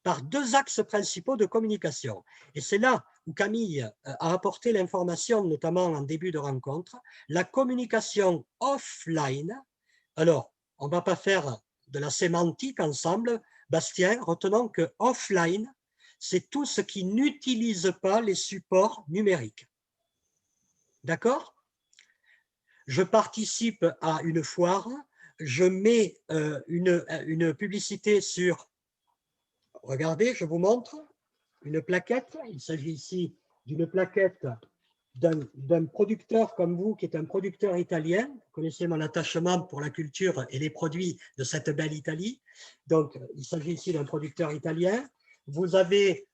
par 2 axes principaux de communication. Et c'est là où Camille a apporté l'information, notamment en début de rencontre, la communication offline. Alors, on ne va pas faire de la sémantique ensemble. Bastien, retenons que offline, c'est tout ce qui n'utilise pas les supports numériques. D'accord? Je participe à une foire, je mets une publicité sur, regardez, je vous montre, une plaquette. Il s'agit ici d'une plaquette d'un producteur comme vous, qui est un producteur italien. Vous connaissez mon attachement pour la culture et les produits de cette belle Italie. Donc, il s'agit ici d'un producteur italien. Vous avez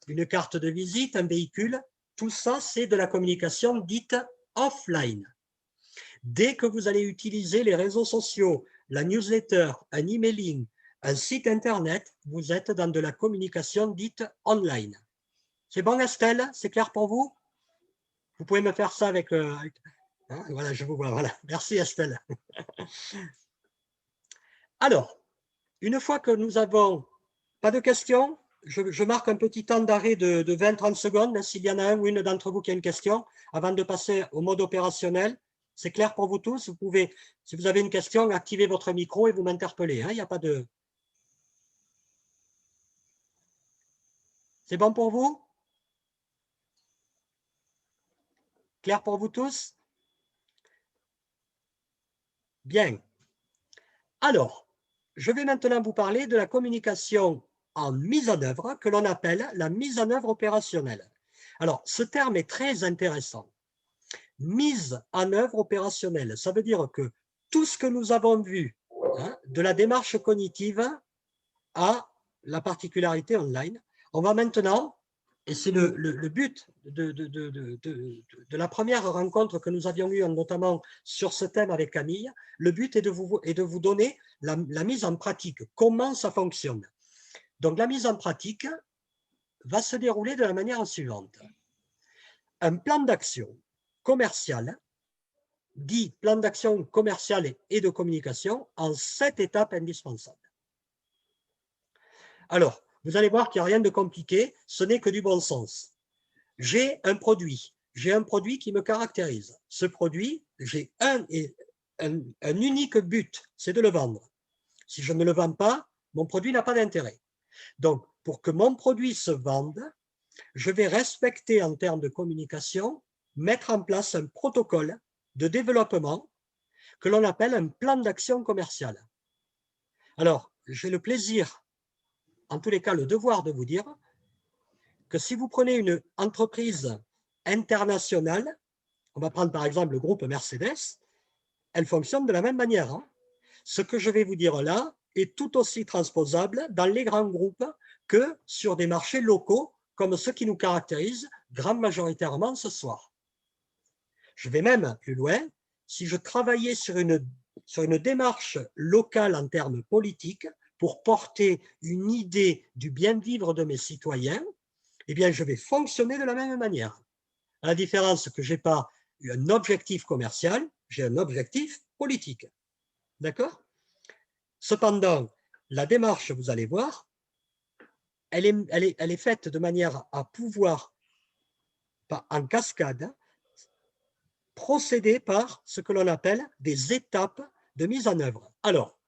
une carte de visite, un véhicule. Tout ça, c'est de la communication dite offline. Dès que vous allez utiliser les réseaux sociaux, la newsletter, un emailing, un site internet, vous êtes dans de la communication dite online. C'est bon, Estelle? C'est clair pour vous? Vous pouvez me faire ça avec... hein, voilà, je vous vois. Voilà. Merci, Estelle. Alors, une fois que nous avons... Pas de questions? Je marque un petit temps d'arrêt de 20-30 secondes, s'il y en a un ou une d'entre vous qui a une question, avant de passer au mode opérationnel. C'est clair pour vous tous? Vous pouvez, si vous avez une question, activer votre micro et vous m'interpellez. Hein, il n'y a pas de... C'est bon pour vous? Clair pour vous tous? Bien. Alors, je vais maintenant vous parler de la communication en mise en œuvre, que l'on appelle la mise en œuvre opérationnelle. Alors, ce terme est très intéressant. Mise en œuvre opérationnelle, ça veut dire que tout ce que nous avons vu, hein, de la démarche cognitive à la particularité online, on va maintenant, et c'est le but de la première rencontre que nous avions eue, notamment sur ce thème avec Camille, le but est de vous donner la mise en pratique, comment ça fonctionne. Donc la mise en pratique, va se dérouler de la manière suivante. Un plan d'action commercial, dit plan d'action commercial et de communication, en 7 étapes indispensables. Alors, vous allez voir qu'il n'y a rien de compliqué, ce n'est que du bon sens. J'ai un produit qui me caractérise. Ce produit, j'ai un unique but, c'est de le vendre. Si je ne le vends pas, mon produit n'a pas d'intérêt. Donc, pour que mon produit se vende, je vais respecter en termes de communication, mettre en place un protocole de développement que l'on appelle un plan d'action commerciale. Alors, j'ai le plaisir, en tous les cas le devoir de vous dire que si vous prenez une entreprise internationale, on va prendre par exemple le groupe Mercedes, elle fonctionne de la même manière. Hein. Ce que je vais vous dire là est tout aussi transposable dans les grands groupes que sur des marchés locaux comme ceux qui nous caractérisent grand majoritairement ce soir. Je vais même plus loin, si je travaillais sur une démarche locale en termes politiques pour porter une idée du bien-vivre de mes citoyens, eh bien, je vais fonctionner de la même manière. À la différence que je n'ai pas un objectif commercial, j'ai un objectif politique. D'accord? Cependant, la démarche, vous allez voir, elle est faite de manière à pouvoir, en cascade, procéder par ce que l'on appelle des étapes de mise en œuvre. Alors,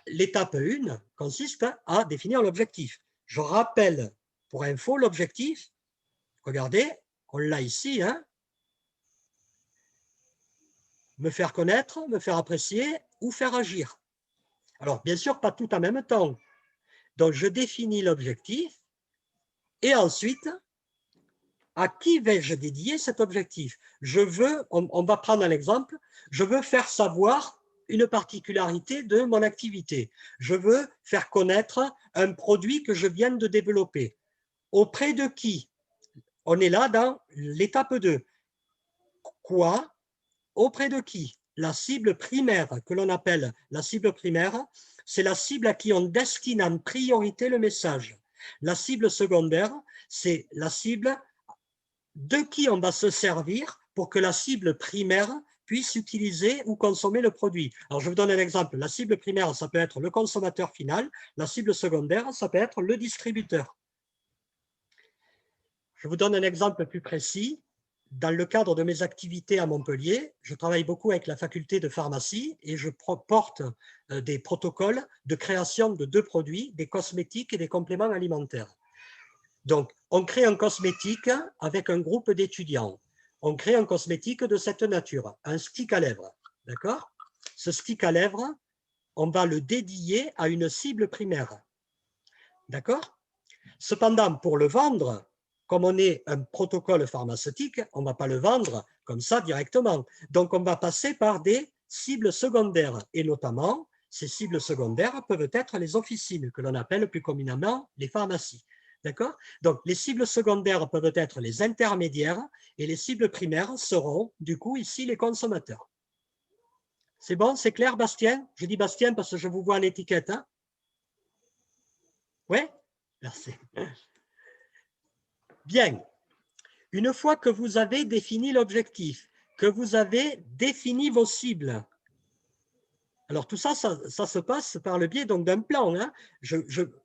l'étape 1 consiste à définir l'objectif. Je rappelle pour info l'objectif. Regardez, on l'a ici. Hein, me faire connaître, me faire apprécier ou faire agir. Alors, bien sûr, pas tout en même temps. Donc, je définis l'objectif et ensuite, à qui vais-je dédier cet objectif? Je veux, on va prendre un exemple, je veux faire savoir une particularité de mon activité. Je veux faire connaître un produit que je viens de développer. Auprès de qui? On est là dans l'étape 2. Quoi? Auprès de qui? La cible primaire, que l'on appelle la cible primaire, c'est la cible à qui on destine en priorité le message. La cible secondaire, c'est la cible de qui on va se servir pour que la cible primaire puisse utiliser ou consommer le produit. Alors, je vous donne un exemple. La cible primaire, ça peut être le consommateur final. La cible secondaire, ça peut être le distributeur. Je vous donne un exemple plus précis. Dans le cadre de mes activités à Montpellier, je travaille beaucoup avec la faculté de pharmacie et je porte des protocoles de création de 2 produits, des cosmétiques et des compléments alimentaires. Donc, on crée un cosmétique avec un groupe d'étudiants. On crée un cosmétique de cette nature, un stick à lèvres. D'accord? Ce stick à lèvres, on va le dédier à une cible primaire. D'accord? Cependant, pour le vendre, comme on est un protocole pharmaceutique, on ne va pas le vendre comme ça directement. Donc, on va passer par des cibles secondaires. Et notamment, ces cibles secondaires peuvent être les officines, que l'on appelle plus communément les pharmacies. D'accord? Donc, les cibles secondaires peuvent être les intermédiaires et les cibles primaires seront, du coup, ici, les consommateurs. C'est bon? C'est clair, Bastien? Je dis Bastien parce que je vous vois en étiquette. Hein? Oui? Merci. Bien. Une fois que vous avez défini l'objectif, que vous avez défini vos cibles, alors tout ça, ça se passe par le biais d'un plan. Hein.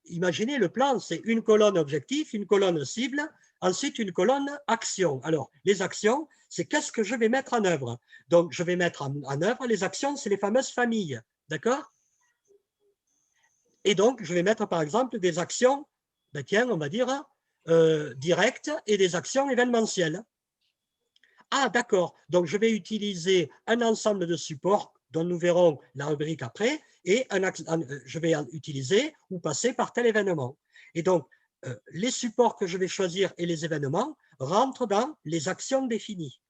Imaginez le plan, c'est une colonne objectif, une colonne cible, ensuite une colonne action. Alors, les actions, c'est qu'est-ce que je vais mettre en œuvre. Donc, je vais mettre en œuvre les actions, c'est les fameuses familles. D'accord? Et donc, je vais mettre par exemple des actions, tiens, on va dire, directes et des actions événementielles. Ah, d'accord. Donc, je vais utiliser un ensemble de supports dont nous verrons la rubrique après, et je vais utiliser ou passer par tel événement. Et donc, les supports que je vais choisir et les événements rentrent dans les actions définies.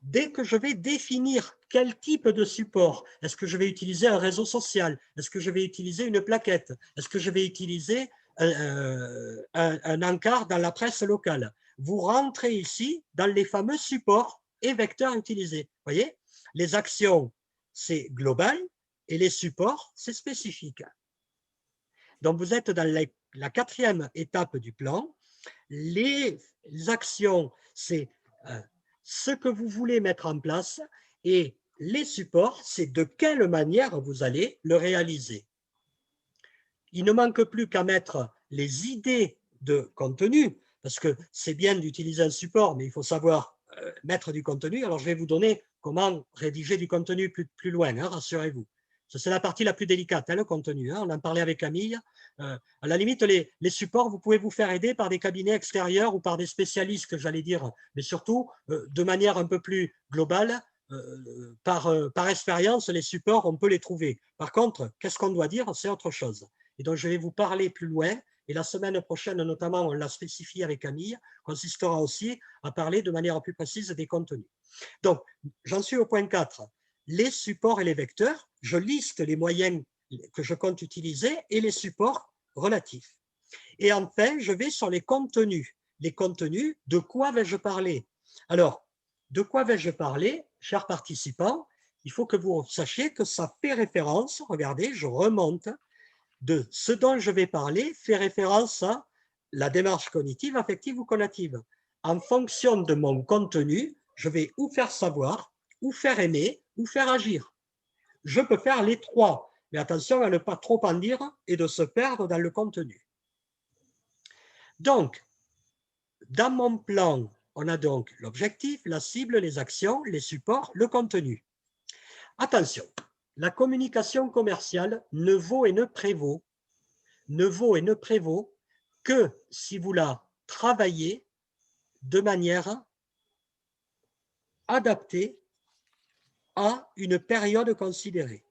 Dès que je vais définir quel type de support, est-ce que je vais utiliser un réseau social, est-ce que je vais utiliser une plaquette, est-ce que je vais utiliser un encart dans la presse locale, vous rentrez ici dans les fameux supports et vecteurs utilisés. Vous voyez, les actions, c'est global et les supports, c'est spécifique. Donc, vous êtes dans la quatrième étape du plan. Les actions, c'est ce que vous voulez mettre en place, et les supports, c'est de quelle manière vous allez le réaliser. Il ne manque plus qu'à mettre les idées de contenu, parce que c'est bien d'utiliser un support, mais il faut savoir mettre du contenu. Alors, je vais vous donner comment rédiger du contenu plus loin, hein, rassurez-vous. C'est la partie la plus délicate, hein, le contenu. Hein. On en parlait avec Camille. À la limite, les supports, vous pouvez vous faire aider par des cabinets extérieurs ou par des spécialistes, j'allais dire, mais surtout, de manière un peu plus globale, par expérience, les supports, on peut les trouver. Par contre, qu'est-ce qu'on doit dire? C'est autre chose. Et donc, je vais vous parler plus loin. Et la semaine prochaine, notamment, on l'a spécifié avec Camille, consistera aussi à parler de manière plus précise des contenus. Donc, j'en suis au point 4. Les supports et les vecteurs. Je liste les moyens que je compte utiliser et les supports relatifs. Et enfin, je vais sur les contenus. Les contenus, de quoi vais-je parler? Alors, de quoi vais-je parler, chers participants? Il faut que vous sachiez que ça fait référence, regardez, je remonte, de ce dont je vais parler fait référence à la démarche cognitive, affective ou conative. En fonction de mon contenu, je vais ou faire savoir, ou faire aimer, ou faire agir. Je peux faire les trois, mais attention à ne pas trop en dire et de se perdre dans le contenu. Donc, dans mon plan, on a donc l'objectif, la cible, les actions, les supports, le contenu. Attention, la communication commerciale ne vaut et ne prévaut que si vous la travaillez de manière adaptée à une période considérée.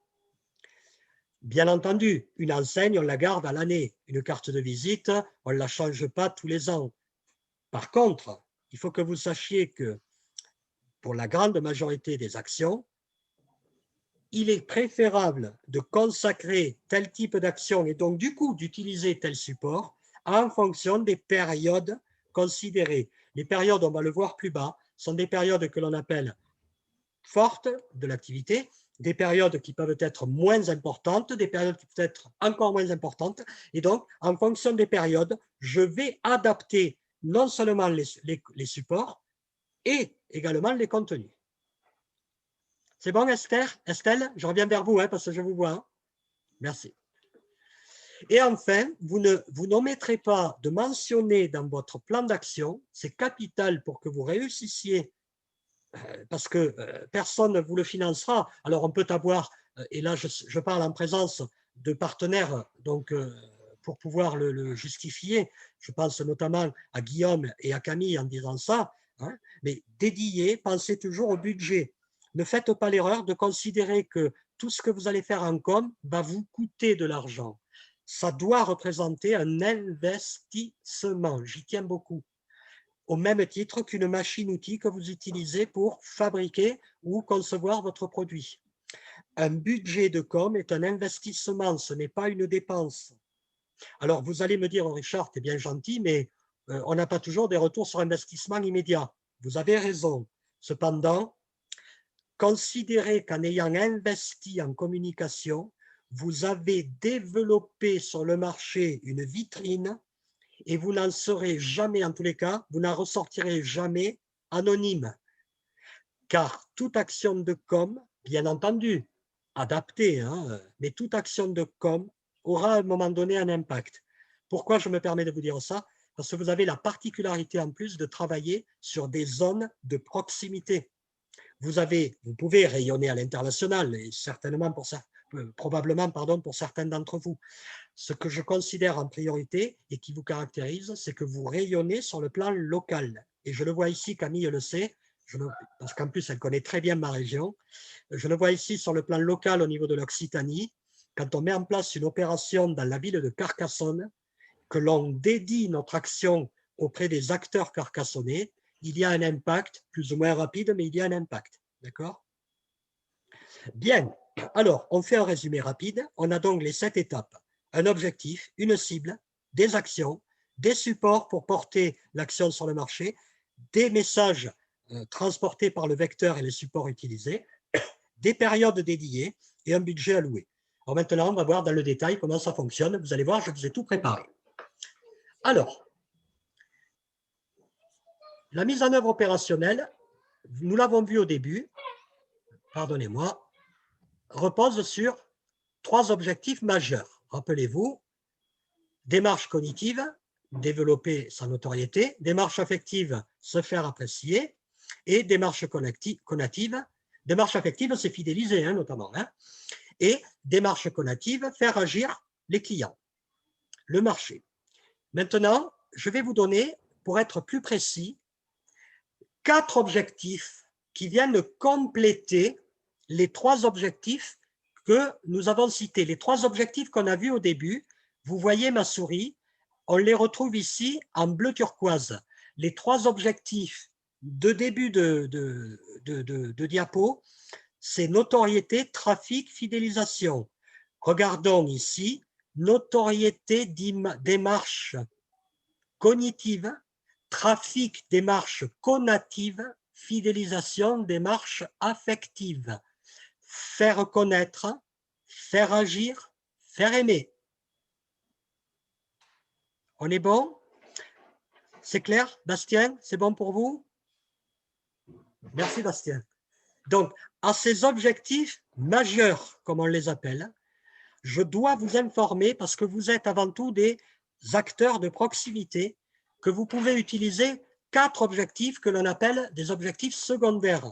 Bien entendu, une enseigne, on la garde à l'année. Une carte de visite, on ne la change pas tous les ans. Par contre, il faut que vous sachiez que pour la grande majorité des actions, il est préférable de consacrer tel type d'action et donc du coup d'utiliser tel support en fonction des périodes considérées. Les périodes, on va le voir plus bas, sont des périodes que l'on appelle fortes de l'activité, des périodes qui peuvent être moins importantes, des périodes qui peuvent être encore moins importantes. Et donc, en fonction des périodes, je vais adapter non seulement les supports et également les contenus. C'est bon, Esther? Estelle, je reviens vers vous, hein, parce que je vous vois. Hein. Merci. Et enfin, vous n'omettrez pas de mentionner dans votre plan d'action, c'est capital pour que vous réussissiez, parce que personne ne vous le financera. Alors, on peut avoir, et là, je parle en présence de partenaires, donc pour pouvoir le justifier, je pense notamment à Guillaume et à Camille en disant ça, hein, mais dédié, pensez toujours au budget. Ne faites pas l'erreur de considérer que tout ce que vous allez faire en com va vous coûter de l'argent. Ça doit représenter un investissement, j'y tiens beaucoup, au même titre qu'une machine-outil que vous utilisez pour fabriquer ou concevoir votre produit. Un budget de com est un investissement, ce n'est pas une dépense. Alors, vous allez me dire, Richard, tu es bien gentil, mais on n'a pas toujours des retours sur investissement immédiat. Vous avez raison. Cependant, considérez qu'en ayant investi en communication, vous avez développé sur le marché une vitrine et vous n'en serez jamais, en tous les cas, vous n'en ressortirez jamais anonyme. Car toute action de com, bien entendu, adaptée, hein, mais toute action de com aura à un moment donné un impact. Pourquoi je me permets de vous dire ça? Parce que vous avez la particularité en plus de travailler sur des zones de proximité. Vous pouvez rayonner à l'international et certainement probablement pour certains d'entre vous. Ce que je considère en priorité et qui vous caractérise, c'est que vous rayonnez sur le plan local. Et je le vois ici, Camille le sait, parce qu'en plus elle connaît très bien ma région. Je le vois ici sur le plan local au niveau de l'Occitanie. Quand on met en place une opération dans la ville de Carcassonne, que l'on dédie notre action auprès des acteurs carcassonnais, il y a un impact, plus ou moins rapide, mais il y a un impact. D'accord? Bien. Alors, on fait un résumé rapide. On a donc les 7 étapes. Un objectif, une cible, des actions, des supports pour porter l'action sur le marché, des messages transportés par le vecteur et les supports utilisés, des périodes dédiées et un budget alloué. Alors maintenant, on va voir dans le détail comment ça fonctionne. Vous allez voir, je vous ai tout préparé. Alors, la mise en œuvre opérationnelle, nous l'avons vu au début, pardonnez-moi, repose sur 3 objectifs majeurs. Rappelez-vous, démarche cognitive, développer sa notoriété, démarche affective, se faire apprécier, et démarche conative. Démarche affective, c'est fidéliser, notamment. Et démarche conative, faire agir les clients, le marché. Maintenant, je vais vous donner, pour être plus précis, 4 objectifs qui viennent compléter les 3 objectifs que nous avons cités. Les 3 objectifs qu'on a vus au début, vous voyez ma souris, on les retrouve ici en bleu turquoise. Les 3 objectifs de début de diapo, c'est notoriété, trafic, fidélisation. Regardons ici, notoriété, démarche cognitive, trafic, démarche conative, fidélisation, démarche affective. Faire connaître, faire agir, faire aimer. On est bon? C'est clair, Bastien? C'est bon pour vous? Merci, Bastien. Donc, à ces objectifs majeurs, comme on les appelle, je dois vous informer parce que vous êtes avant tout des acteurs de proximité, que vous pouvez utiliser 4 objectifs que l'on appelle des objectifs secondaires,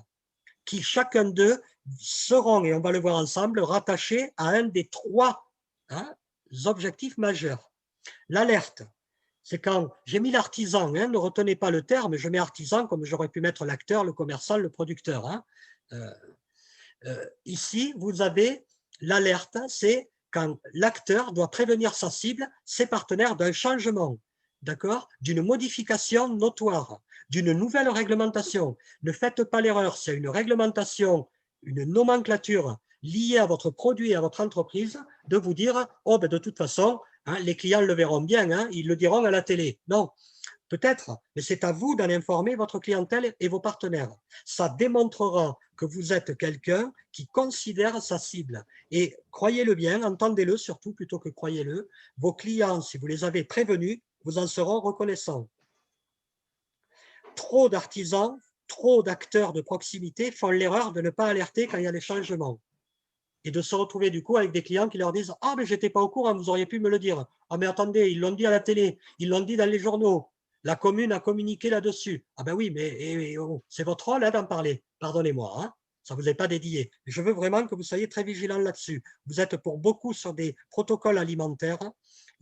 qui chacun d'eux seront, et on va le voir ensemble, rattachés à un des 3 objectifs majeurs. L'alerte, c'est quand j'ai mis l'artisan, ne retenez pas le terme, je mets artisan comme j'aurais pu mettre l'acteur, le commerçant, le producteur. Ici, vous avez l'alerte, c'est quand l'acteur doit prévenir sa cible, ses partenaires d'un changement, d'accord, d'une modification notoire, d'une nouvelle réglementation. Ne faites pas l'erreur, c'est une réglementation, une nomenclature liée à votre produit et à votre entreprise, de vous dire, oh ben de toute façon, les clients le verront bien, ils le diront à la télé. Non, peut-être, mais c'est à vous d'en informer votre clientèle et vos partenaires. Ça démontrera que vous êtes quelqu'un qui considère sa cible. Et croyez-le bien, entendez-le surtout plutôt que croyez-le, vos clients, si vous les avez prévenus, vous en seront reconnaissants. Trop d'artisans, trop d'acteurs de proximité font l'erreur de ne pas alerter quand il y a des changements. Et de se retrouver du coup avec des clients qui leur disent « Ah, mais je n'étais pas au courant, vous auriez pu me le dire. Ah, mais attendez, ils l'ont dit à la télé, ils l'ont dit dans les journaux. La commune a communiqué là-dessus. Ah ben oui, mais c'est votre rôle d'en parler. Pardonnez-moi, ça ne vous est pas dédié. Je veux vraiment que vous soyez très vigilants là-dessus. Vous êtes pour beaucoup sur des protocoles alimentaires.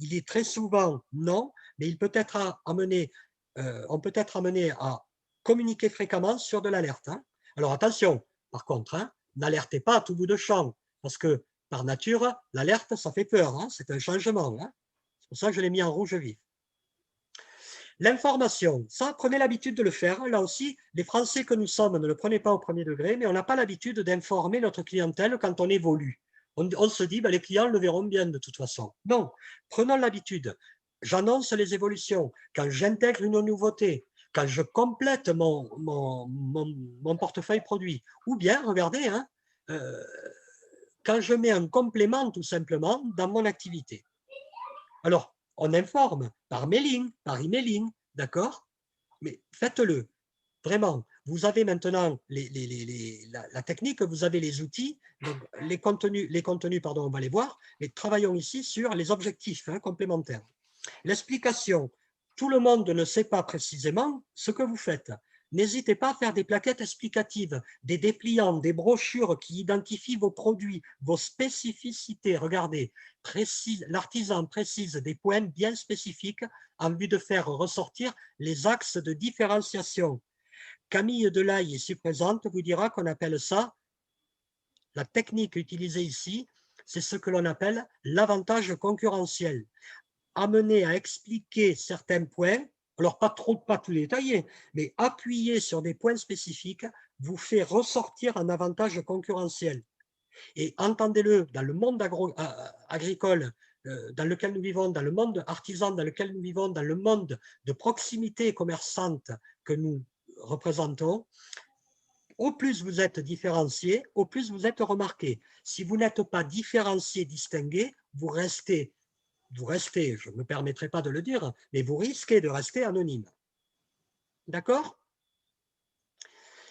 Il est très souvent non, mais il peut être amené, on peut être amené à communiquer fréquemment sur de l'alerte. Alors attention, par contre, n'alertez pas à tout bout de champ, parce que par nature, l'alerte, ça fait peur. C'est un changement. C'est pour ça que je l'ai mis en rouge vif. L'information, ça, prenez l'habitude de le faire. Là aussi, les Français que nous sommes ne le prenez pas au premier degré, mais on n'a pas l'habitude d'informer notre clientèle quand on évolue. On se dit, les clients le verront bien de toute façon. Non, prenons l'habitude. J'annonce les évolutions. Quand j'intègre une nouveauté, quand je complète mon portefeuille produit, ou bien, regardez, quand je mets un complément tout simplement dans mon activité. Alors, on informe par mailing, par emailing, d'accord? Mais faites-le, vraiment. Vous avez maintenant la technique, vous avez les outils, donc les contenus, pardon, on va les voir, mais travaillons ici sur les objectifs complémentaires. L'explication, tout le monde ne sait pas précisément ce que vous faites. N'hésitez pas à faire des plaquettes explicatives, des dépliants, des brochures qui identifient vos produits, vos spécificités. Regardez, l'artisan précise des points bien spécifiques en vue de faire ressortir les axes de différenciation. Camille Delahaye, ici présente, vous dira qu'on appelle ça, la technique utilisée ici, c'est ce que l'on appelle l'avantage concurrentiel. Amener à expliquer certains points, alors pas tout détailler, mais appuyer sur des points spécifiques vous fait ressortir un avantage concurrentiel. Et entendez-le, dans le monde agricole dans lequel nous vivons, dans le monde artisan dans lequel nous vivons, dans le monde de proximité commerçante que nous représentons, au plus vous êtes différencié, au plus vous êtes remarqué. Si vous n'êtes pas différencié, distingué, vous restez vous restez, je ne me permettrai pas de le dire, mais vous risquez de rester anonyme. D'accord?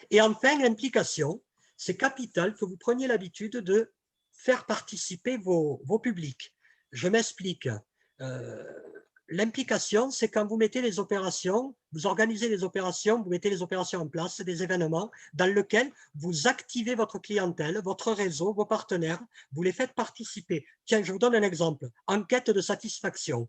Et enfin, l'implication, c'est capital que vous preniez l'habitude de faire participer vos publics. Je m'explique. L'implication, c'est quand vous mettez les opérations, vous organisez les opérations, vous mettez les opérations en place, des événements dans lesquels vous activez votre clientèle, votre réseau, vos partenaires, vous les faites participer. Tiens, je vous donne un exemple. Enquête de satisfaction.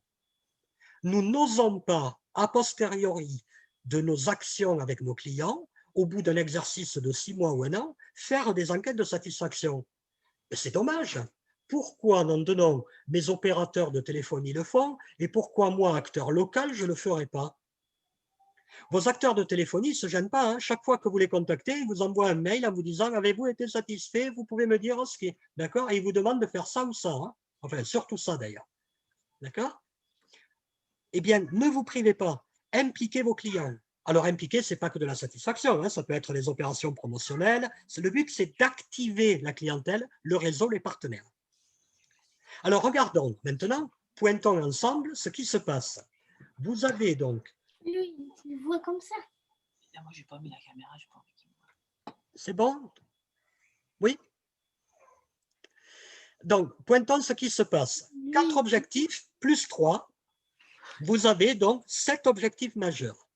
Nous n'osons pas, a posteriori de nos actions avec nos clients, au bout d'un exercice de 6 mois ou 1 an, faire des enquêtes de satisfaction. C'est dommage. Pourquoi maintenant mes opérateurs de téléphonie le font et pourquoi moi, acteur local, je ne le ferai pas? Vos acteurs de téléphonie ne se gênent pas. Hein. Chaque fois que vous les contactez, ils vous envoient un mail en vous disant « Avez-vous été satisfait? Vous pouvez me dire ce qui est. » D'accord? Et ils vous demandent de faire ça ou ça. Hein. Enfin, surtout ça d'ailleurs. D'accord? Eh bien, ne vous privez pas. Impliquez vos clients. Alors, impliquer, ce n'est pas que de la satisfaction, hein, ça peut être les opérations promotionnelles. Le but, c'est d'activer la clientèle, le réseau, les partenaires. Alors, regardons maintenant, pointons ensemble ce qui se passe. Vous avez donc... Lui, il voit comme ça. Moi, j'ai pas mis la caméra, je pense. C'est bon? Oui? Donc, pointons ce qui se passe. 4 objectifs plus 3. Vous avez donc 7 objectifs majeurs.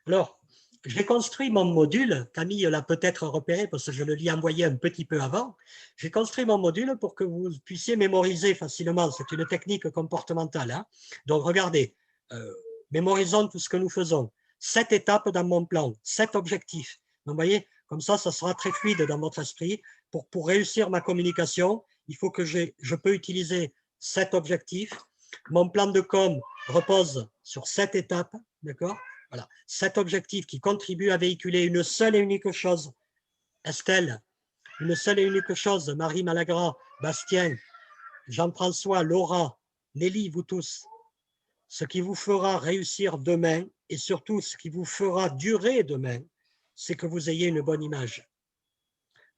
Alors, j'ai construit mon module, Camille l'a peut-être repéré parce que je le lui ai envoyé un petit peu avant. J'ai construit mon module pour que vous puissiez mémoriser facilement. C'est une technique comportementale. Hein. Donc, regardez, mémorisons tout ce que nous faisons. 7 étapes dans mon plan, 7 objectifs. Donc, vous voyez, comme ça sera très fluide dans votre esprit. Pour réussir ma communication, il faut que je peux utiliser 7 objectifs. Mon plan de com repose sur 7 étapes, d'accord? Voilà, 7 objectifs qui contribuent à véhiculer une seule et unique chose. Estelle, une seule et unique chose. Marie Malagra, Bastien, Jean-François, Laura, Nelly, vous tous. Ce qui vous fera réussir demain et surtout ce qui vous fera durer demain, c'est que vous ayez une bonne image.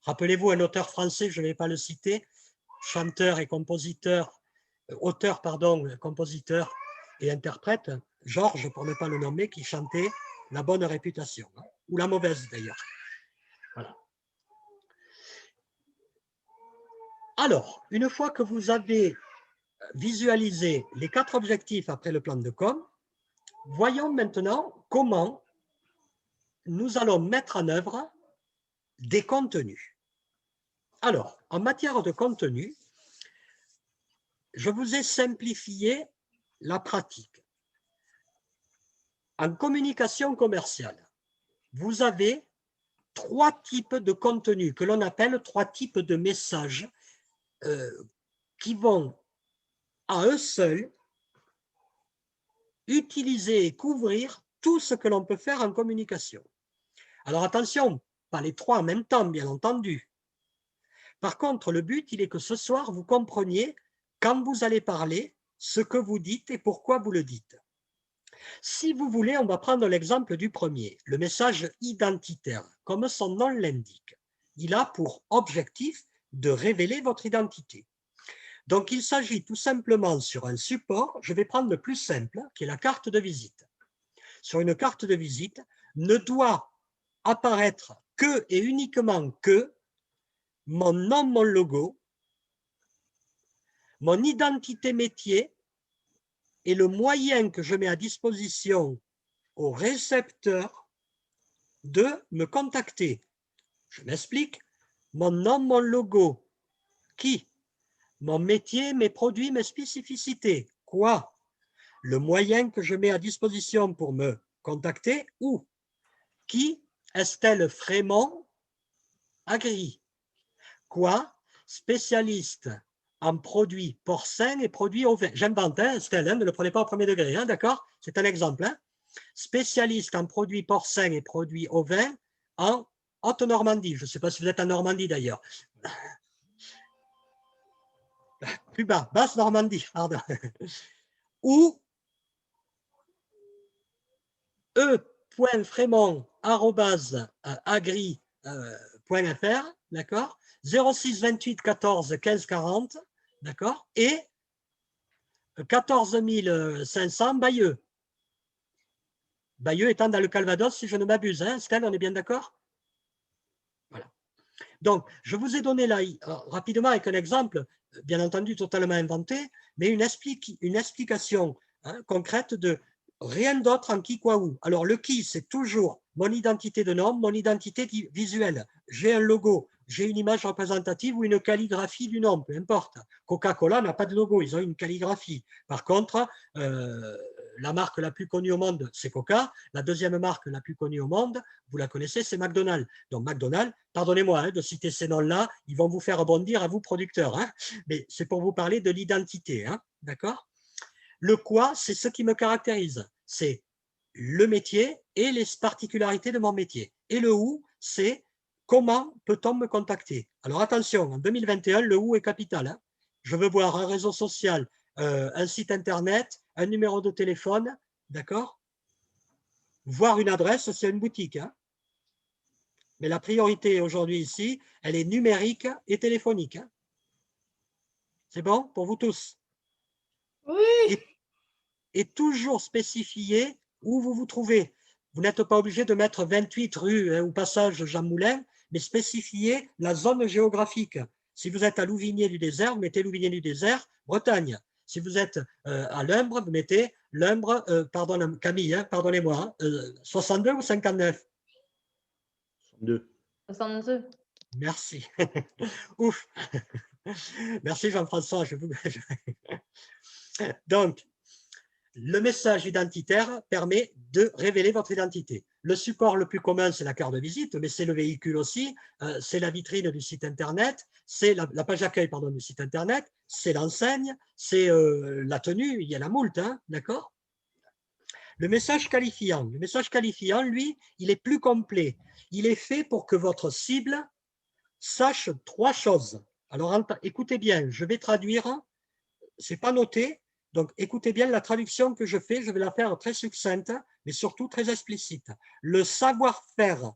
Rappelez-vous un auteur français, je ne vais pas le citer, chanteur et compositeur, auteur, pardon, compositeur et interprète, Georges, pour ne pas le nommer, qui chantait la bonne réputation, hein, ou la mauvaise d'ailleurs. Voilà. Alors, une fois que vous avez visualisé les 4 objectifs après le plan de com, voyons maintenant comment nous allons mettre en œuvre des contenus. Alors, en matière de contenu, je vous ai simplifié la pratique. En communication commerciale, vous avez 3 types de contenus que l'on appelle 3 types de messages qui vont à eux seuls utiliser et couvrir tout ce que l'on peut faire en communication. Alors attention, pas les 3 en même temps, bien entendu. Par contre, le but, il est que ce soir, vous compreniez, quand vous allez parler, ce que vous dites et pourquoi vous le dites. Si vous voulez, on va prendre l'exemple du premier, le message identitaire. Comme son nom l'indique, il a pour objectif de révéler votre identité. Donc, il s'agit tout simplement sur un support, je vais prendre le plus simple, qui est la carte de visite. Sur une carte de visite, ne doit apparaître que et uniquement que mon nom, mon logo, mon identité métier et le moyen que je mets à disposition au récepteur de me contacter. Je m'explique. Mon nom, mon logo. Qui? Mon métier, mes produits, mes spécificités. Quoi? Le moyen que je mets à disposition pour me contacter. Où? Qui? Estelle Frémont, Agri. Quoi? Spécialiste en produits porcins et produits ovins. J'invente, hein, Estelle, hein, ne le prenez pas au premier degré, hein, d'accord? C'est un exemple. Hein? Spécialiste en produits porcins et produits ovins en Haute-Normandie. Je ne sais pas si vous êtes en Normandie d'ailleurs. Plus bas, Basse-Normandie, pardon. Ou e.frémont@agri.fr, d'accord, 06 28 14 15 40, d'accord, et 14 500 Bayeux. Bayeux étant dans le Calvados, si je ne m'abuse. Hein, Stella, on est bien d'accord? Voilà. Donc, je vous ai donné là, rapidement avec un exemple, bien entendu totalement inventé, mais une explication concrète de rien d'autre en qui, quoi, où. Alors, le qui, c'est toujours mon identité de nom, mon identité visuelle. J'ai un logo, j'ai une image représentative ou une calligraphie du nom, peu importe. Coca-Cola n'a pas de logo, ils ont une calligraphie. Par contre, la marque la plus connue au monde, c'est Coca. La deuxième marque la plus connue au monde, vous la connaissez, c'est McDonald's. Donc McDonald's, pardonnez-moi de citer ces noms-là, ils vont vous faire rebondir à vous producteurs, mais c'est pour vous parler de l'identité, d'accord? Le quoi, c'est ce qui me caractérise, c'est le métier et les particularités de mon métier. Et le où, c'est comment peut-on me contacter? Alors attention, en 2021, le où est capital. Je veux voir un réseau social, un site internet, un numéro de téléphone, d'accord? Voir une adresse, c'est une boutique. Mais la priorité aujourd'hui ici, elle est numérique et téléphonique. C'est bon pour vous tous? Oui. Et toujours spécifier où vous vous trouvez. Vous n'êtes pas obligé de mettre 28 rue ou passage Jean Moulin, mais spécifier la zone géographique. Si vous êtes à Louvigné-du-Désert, vous mettez Louvigné-du-Désert, Bretagne. Si vous êtes à Lumbre, vous mettez Lumbre, pardon Camille, pardonnez-moi, 62 ou 59? 62. 62. Merci. Ouf. Merci Jean-François. Donc, le message identitaire permet de révéler votre identité. Le support le plus commun, c'est la carte de visite, mais c'est le véhicule aussi, c'est la vitrine du site internet, c'est la page d'accueil du site internet, c'est l'enseigne, c'est la tenue, il y a la moult, d'accord? Le message qualifiant, lui, il est plus complet. Il est fait pour que votre cible sache trois choses. Alors, écoutez bien, je vais traduire, c'est pas noté, donc écoutez bien la traduction que je fais, je vais la faire très succincte, mais surtout très explicite. Le savoir-faire,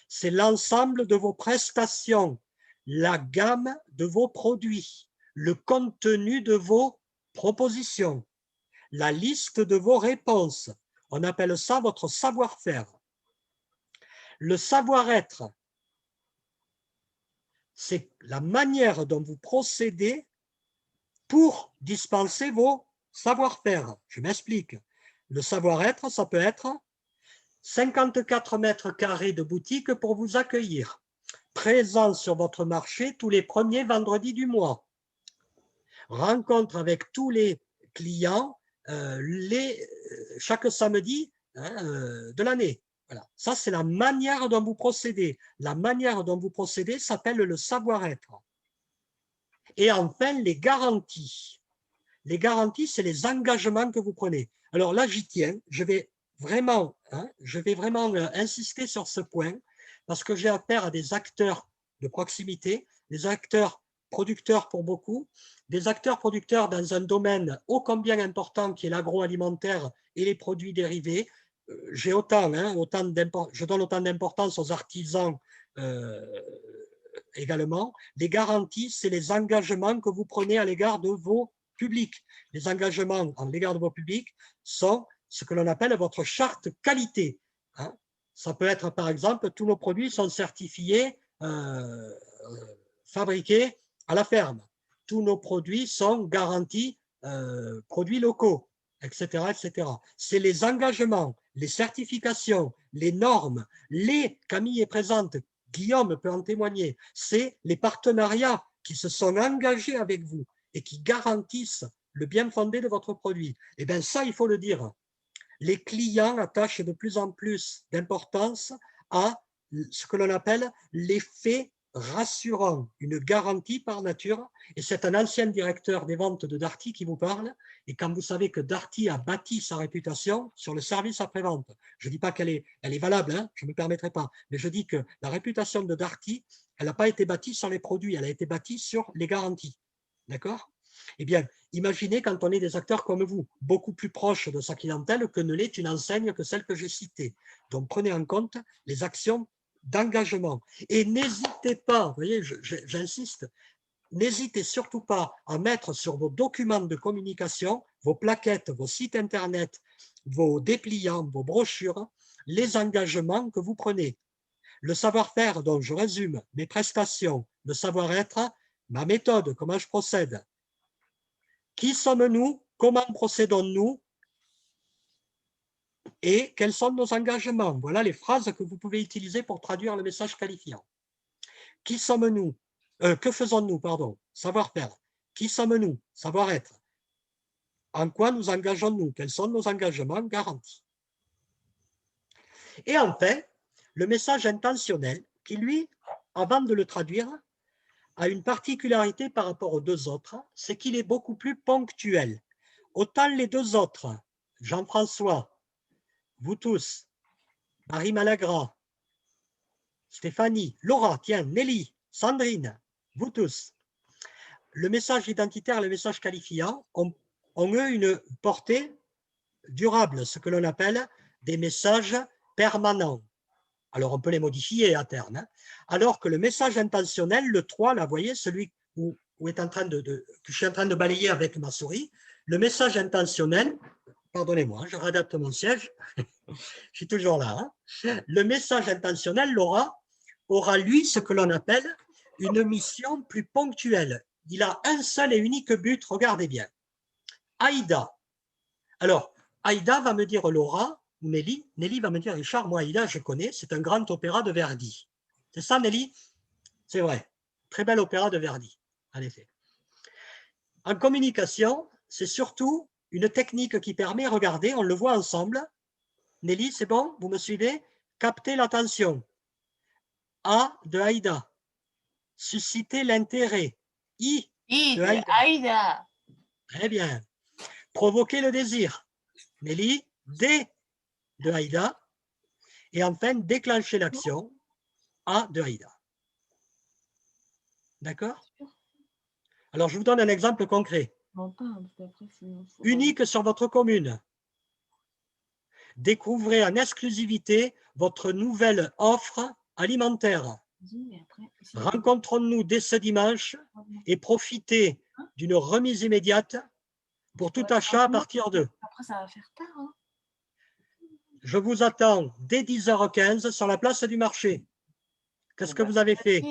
c'est l'ensemble de vos prestations, la gamme de vos produits, le contenu de vos propositions, la liste de vos réponses. On appelle ça votre savoir-faire. Le savoir-être, c'est la manière dont vous procédez pour dispenser vos savoir-faire. Je m'explique. Le savoir-être, ça peut être 54 mètres carrés de boutique pour vous accueillir, présent sur votre marché tous les premiers vendredis du mois, rencontre avec tous les clients chaque samedi de l'année. Voilà. Ça, c'est la manière dont vous procédez. La manière dont vous procédez s'appelle le savoir-être. Et enfin, les garanties. Les garanties, c'est les engagements que vous prenez. Alors là, j'y tiens. Je vais vraiment insister sur ce point parce que j'ai affaire à des acteurs de proximité, des acteurs producteurs pour beaucoup, des acteurs producteurs dans un domaine ô combien important qui est l'agroalimentaire et les produits dérivés. Je donne autant d'importance aux artisans également. Les garanties, c'est les engagements que vous prenez à l'égard de vos publics. Les engagements à l'égard de vos publics sont ce que l'on appelle votre charte qualité. Ça peut être, par exemple, tous nos produits sont certifiés, fabriqués à la ferme. Tous nos produits sont garantis produits locaux, etc., etc. C'est les engagements, les certifications, les normes, Camille est présente, Guillaume peut en témoigner, c'est les partenariats qui se sont engagés avec vous et qui garantissent le bien fondé de votre produit. Et bien ça, il faut le dire. Les clients attachent de plus en plus d'importance à ce que l'on appelle l'effet rassurant, une garantie par nature. Et c'est un ancien directeur des ventes de Darty qui vous parle. Et quand vous savez que Darty a bâti sa réputation sur le service après-vente, je ne dis pas qu'elle est valable, je ne me permettrai pas, mais je dis que la réputation de Darty, elle n'a pas été bâtie sur les produits, elle a été bâtie sur les garanties. D'accord? Eh bien, imaginez quand on est des acteurs comme vous, beaucoup plus proches de sa clientèle que ne l'est une enseigne que celle que j'ai citée. Donc, prenez en compte les actions d'engagement. Et n'hésitez pas, vous voyez, j'insiste, n'hésitez surtout pas à mettre sur vos documents de communication, vos plaquettes, vos sites internet, vos dépliants, vos brochures, les engagements que vous prenez. Le savoir-faire, donc je résume, mes prestations, le savoir-être, ma méthode, comment je procède. Qui sommes-nous? Comment procédons-nous? Et quels sont nos engagements? Voilà les phrases que vous pouvez utiliser pour traduire le message qualifiant. Qui sommes-nous? Que faisons-nous? Pardon. Savoir-faire. Qui sommes-nous? Savoir-être. En quoi nous engageons-nous? Quels sont nos engagements garantis? Et enfin, le message intentionnel qui, lui, avant de le traduire, a une particularité par rapport aux deux autres, c'est qu'il est beaucoup plus ponctuel. Autant les deux autres, Jean-François, vous tous, Marie Malagra, Stéphanie, Laura, tiens, Nelly, Sandrine, vous tous, le message identitaire et le message qualifiant ont eux une portée durable, ce que l'on appelle des messages permanents. Alors, on peut les modifier à terme. Hein. Alors que le message intentionnel, le 3, là, vous voyez, celui où est en train que je suis en train de balayer avec ma souris, le message intentionnel, pardonnez-moi, je réadapte mon siège, je suis toujours là. Hein. Le message intentionnel, aura, lui, ce que l'on appelle une mission plus ponctuelle. Il a un seul et unique but, regardez bien. Aïda. Alors, Aïda va me dire Laura, Nelly va me dire Richard, moi Aïda je connais, c'est un grand opéra de Verdi. C'est ça Nelly? C'est vrai, très bel opéra de Verdi, en effet. En communication, c'est surtout une technique qui permet, regardez, on le voit ensemble. Nelly, c'est bon? Vous me suivez? Capter l'attention. A de Aïda. Susciter l'intérêt. I de Aïda. Très bien. Provoquer le désir. Nelly, D de Aïda. Et enfin, déclencher l'action. A de Aïda. D'accord? Alors, je vous donne un exemple concret. Unique sur votre commune. Découvrez en exclusivité votre nouvelle offre alimentaire. Rencontrons-nous dès ce dimanche et profitez d'une remise immédiate pour tout achat à partir de. Après, ça va faire tard. Hein. Je vous attends dès 10h15 sur la place du marché. Qu'est-ce que vous avez fait?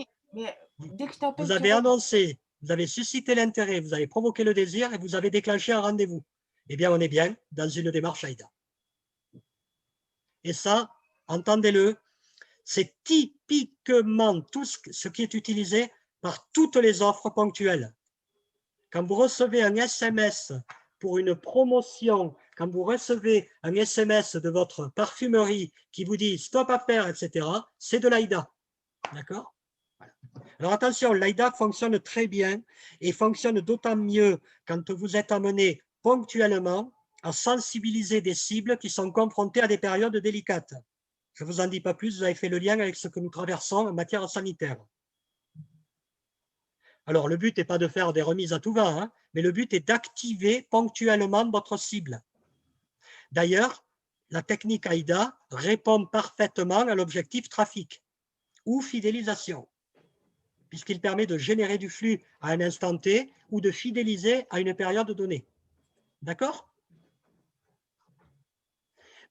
Vous avez annoncé, vous avez suscité l'intérêt, vous avez provoqué le désir et vous avez déclenché un rendez-vous. Eh bien, on est bien dans une démarche Aïda. Et ça, entendez-le, c'est typiquement tout ce qui est utilisé par toutes les offres ponctuelles. Quand vous recevez un SMS pour une promotion, quand vous recevez un SMS de votre parfumerie qui vous dit stop à faire, etc., c'est de l'AIDA. D'accord? Voilà. Alors attention, l'AIDA fonctionne très bien et fonctionne d'autant mieux quand vous êtes amené ponctuellement à sensibiliser des cibles qui sont confrontées à des périodes délicates. Je ne vous en dis pas plus, vous avez fait le lien avec ce que nous traversons en matière sanitaire. Alors, le but n'est pas de faire des remises à tout va, hein, mais le but est d'activer ponctuellement votre cible. D'ailleurs, la technique AIDA répond parfaitement à l'objectif trafic ou fidélisation, puisqu'il permet de générer du flux à un instant T ou de fidéliser à une période donnée. D'accord?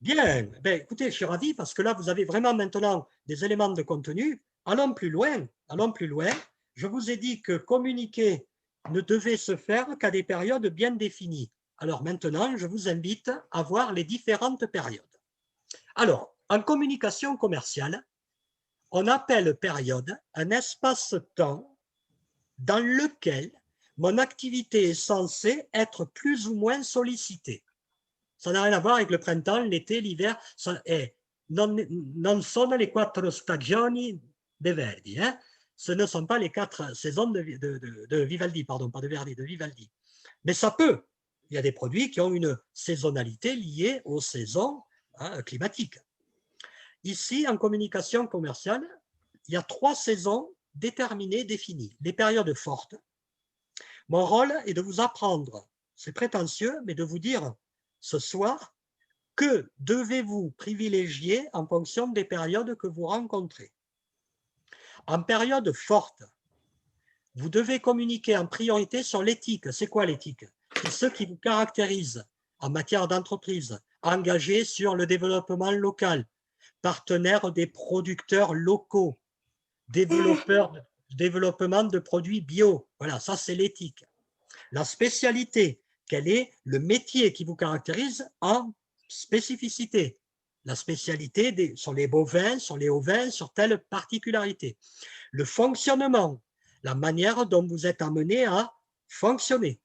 Bien, ben, écoutez, je suis ravi parce que là, vous avez vraiment maintenant des éléments de contenu. Allons plus loin, allons plus loin. Je vous ai dit que communiquer ne devait se faire qu'à des périodes bien définies. Alors maintenant, je vous invite à voir les différentes périodes. Alors, en communication commerciale, on appelle période un espace-temps dans lequel mon activité est censée être plus ou moins sollicitée. Ça n'a rien à voir avec le printemps, l'été, l'hiver. Non sono le quattro stagioni de Verdi. Hein? Ce ne sont pas les 4 saisons de Vivaldi, pardon, pas de Verdi, de Vivaldi. Mais ça peut. Il y a des produits qui ont une saisonnalité liée aux saisons climatiques. Ici, en communication commerciale, il y a 3 saisons déterminées, définies. Les périodes fortes. Mon rôle est de vous apprendre, c'est prétentieux, mais de vous dire ce soir, que devez-vous privilégier en fonction des périodes que vous rencontrez? En période forte, vous devez communiquer en priorité sur l'éthique. C'est quoi l'éthique? C'est ce qui vous caractérise en matière d'entreprise, engagé sur le développement local, partenaire des producteurs locaux, développement de produits bio. Voilà, ça c'est l'éthique. La spécialité, quel est le métier qui vous caractérise en spécificité? La spécialité sur les bovins, sur les ovins, sur telle particularité. Le fonctionnement, la manière dont vous êtes amené à fonctionner.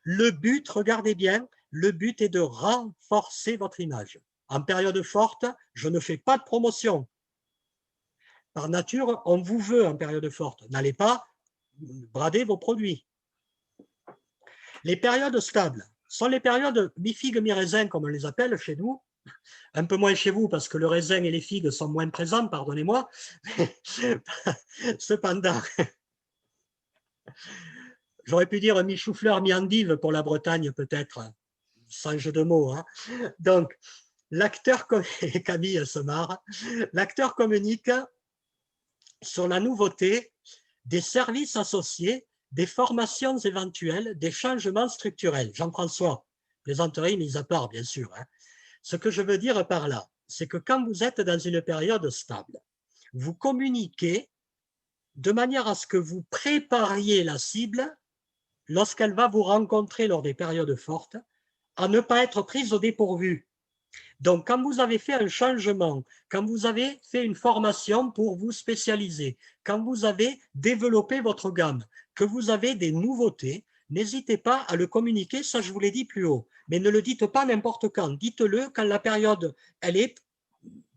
Le but, regardez bien, le but est de renforcer votre image. En période forte, je ne fais pas de promotion. Par nature, on vous veut en période forte. N'allez pas brader vos produits. Les périodes stables sont les périodes mi-figue, mi-raisin, comme on les appelle chez nous. Un peu moins chez vous, parce que le raisin et les figues sont moins présents, pardonnez-moi. Cependant, j'aurais pu dire mi-chou-fleur, mi-endive pour la Bretagne, peut-être, sans jeu de mots. Hein. Donc, l'acteur, Camille se marre, l'acteur communique sur la nouveauté des services associés, des formations éventuelles, des changements structurels. Jean-François, plaisanterie mise à part, bien sûr. Hein. Ce que je veux dire par là, c'est que quand vous êtes dans une période stable, vous communiquez de manière à ce que vous prépariez la cible lorsqu'elle va vous rencontrer lors des périodes fortes, à ne pas être prise au dépourvu. Donc, quand vous avez fait un changement, quand vous avez fait une formation pour vous spécialiser, quand vous avez développé votre gamme, que vous avez des nouveautés, n'hésitez pas à le communiquer, ça je vous l'ai dit plus haut. Mais ne le dites pas n'importe quand, dites-le quand la période, elle est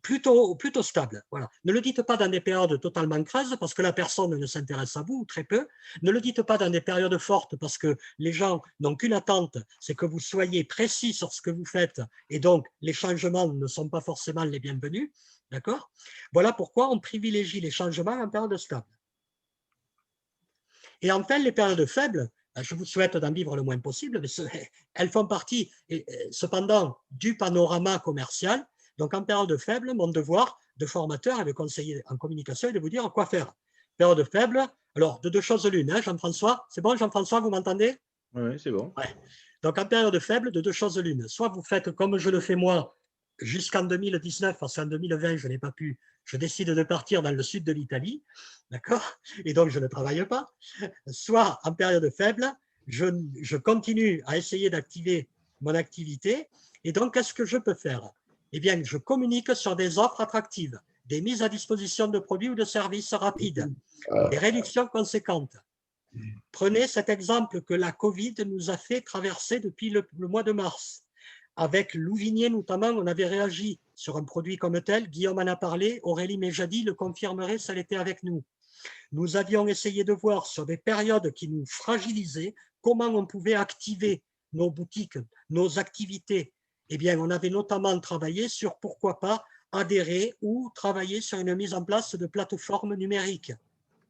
plutôt stable. Voilà. Ne le dites pas dans des périodes totalement creuses parce que la personne ne s'intéresse à vous, ou très peu. Ne le dites pas dans des périodes fortes parce que les gens n'ont qu'une attente, c'est que vous soyez précis sur ce que vous faites et donc les changements ne sont pas forcément les bienvenus. D'accord? Voilà pourquoi on privilégie les changements en période stable. Et enfin, les périodes faibles, je vous souhaite d'en vivre le moins possible, mais elles font partie cependant du panorama commercial. Donc, en période faible, mon devoir de formateur et de conseiller en communication est de vous dire quoi faire. Période faible, alors de deux choses l'une, hein, Jean-François. C'est bon, Jean-François, vous m'entendez? Oui, c'est bon. Ouais. Donc, en période faible, de deux choses l'une. Soit vous faites comme je le fais moi jusqu'en 2019, parce qu'en 2020, je n'ai pas pu, je décide de partir dans le sud de l'Italie, d'accord? Et donc, je ne travaille pas. Soit en période faible, je continue à essayer d'activer mon activité. Et donc, qu'est-ce que je peux faire? Eh bien, je communique sur des offres attractives, des mises à disposition de produits ou de services rapides, des réductions conséquentes. Prenez cet exemple que la Covid nous a fait traverser depuis le mois de mars. Avec Louvigné notamment, on avait réagi sur un produit comme tel. Guillaume en a parlé, Aurélie Méjadi le confirmerait si elle était avec nous. Nous avions essayé de voir sur des périodes qui nous fragilisaient comment on pouvait activer nos boutiques, nos activités. Eh bien, on avait notamment travaillé sur pourquoi pas adhérer ou travailler sur une mise en place de plateformes numériques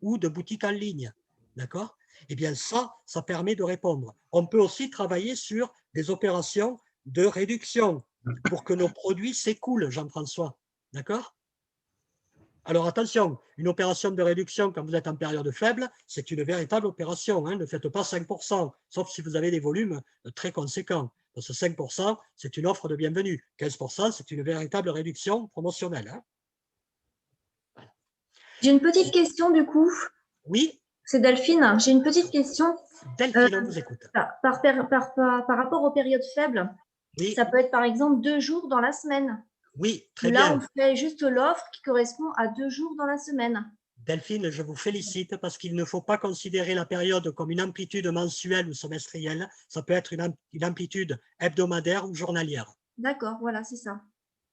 ou de boutiques en ligne. D'accord? Eh bien, ça permet de répondre. On peut aussi travailler sur des opérations de réduction pour que nos produits s'écoulent, Jean-François. D'accord? Alors attention, une opération de réduction quand vous êtes en période faible, c'est une véritable opération. Hein, ne faites pas 5%, sauf si vous avez des volumes très conséquents. Parce que 5%, c'est une offre de bienvenue. 15%, c'est une véritable réduction promotionnelle. Hein. J'ai une petite question du coup. Oui. C'est Delphine. J'ai une petite question. Delphine, on vous écoute. Par rapport aux périodes faibles, oui. Ça peut être par exemple 2 jours dans la semaine. Oui, très bien. Là, on fait juste l'offre qui correspond à 2 jours dans la semaine. Delphine, je vous félicite parce qu'il ne faut pas considérer la période comme une amplitude mensuelle ou semestrielle. Ça peut être une amplitude hebdomadaire ou journalière. D'accord, voilà, c'est ça.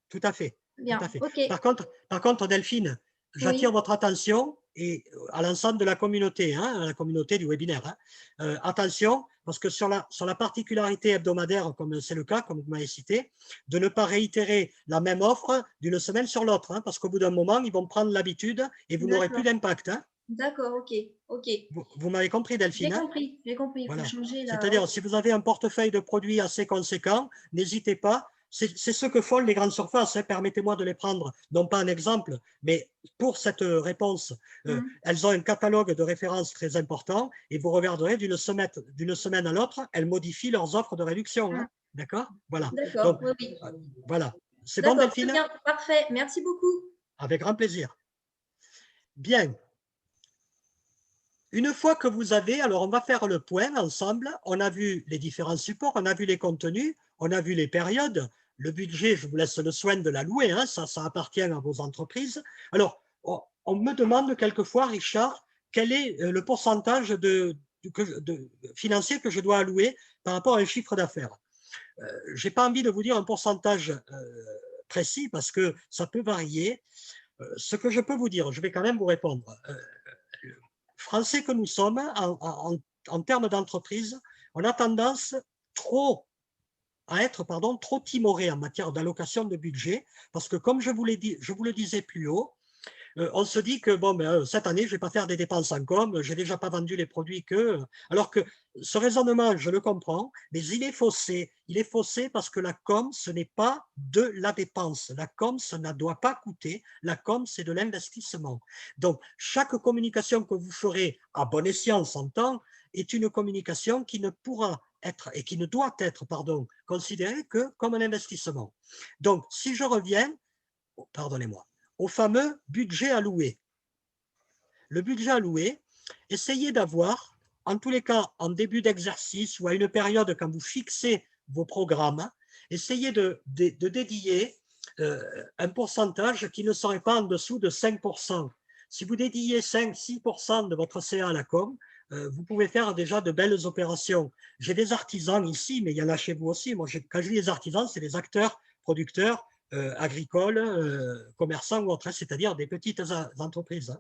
Tout à fait. Bien, tout à fait. Okay. Par contre, Delphine, j'attire votre attention et à l'ensemble de la communauté, hein, la communauté du webinaire. Hein. Attention, parce que sur la particularité hebdomadaire, comme c'est le cas, comme vous m'avez cité, de ne pas réitérer la même offre d'une semaine sur l'autre, hein, parce qu'au bout d'un moment, ils vont prendre l'habitude et vous n'aurez plus d'impact. Hein. D'accord, ok. Vous m'avez compris, Delphine? J'ai compris. Il faut changer la... C'est-à-dire, si vous avez un portefeuille de produits assez conséquent, n'hésitez pas c'est ce que font les grandes surfaces. Hein. Permettez-moi de les prendre, non pas un exemple, mais pour cette réponse, elles ont un catalogue de références très important et vous regarderez d'une semaine à l'autre, elles modifient leurs offres de réduction. Hein. D'accord? Voilà. D'accord, oui. Voilà. C'est bon, Delphine? Bien, parfait. Merci beaucoup. Avec grand plaisir. Bien. Une fois que vous avez, alors on va faire le point ensemble, on a vu les différents supports, on a vu les contenus, on a vu les périodes, le budget, je vous laisse le soin de l'allouer, hein, ça appartient à vos entreprises. Alors, on me demande quelquefois, Richard, quel est le pourcentage financier que je dois allouer par rapport à un chiffre d'affaires. Je n'ai pas envie de vous dire un pourcentage précis parce que ça peut varier. Ce que je peux vous dire, je vais quand même vous répondre. Français que nous sommes, en termes d'entreprise, on a tendance à être trop timoré en matière d'allocation de budget, parce que comme je vous le disais plus haut, on se dit que bon, cette année, je ne vais pas faire des dépenses en com, je n'ai déjà pas vendu les produits que… Alors que ce raisonnement, je le comprends, mais il est faussé. Il est faussé parce que la com, ce n'est pas de la dépense. La com, ça ne doit pas coûter. La com, c'est de l'investissement. Donc, chaque communication que vous ferez, à bon escient, s'entend, est une communication qui ne pourra être, et qui ne doit être, pardon, considérée que comme un investissement. Donc, si je reviens, pardonnez-moi, au fameux budget alloué. Le budget alloué, essayez d'avoir, en tous les cas, en début d'exercice ou à une période quand vous fixez vos programmes, essayez de dédier un pourcentage qui ne serait pas en dessous de 5%. Si vous dédiez 5-6% de votre CA à la com, vous pouvez faire déjà de belles opérations. J'ai des artisans ici, mais il y en a chez vous aussi. Moi, quand je dis des artisans, c'est des acteurs, producteurs, agricoles, commerçants ou autres, c'est-à-dire des petites entreprises. Hein.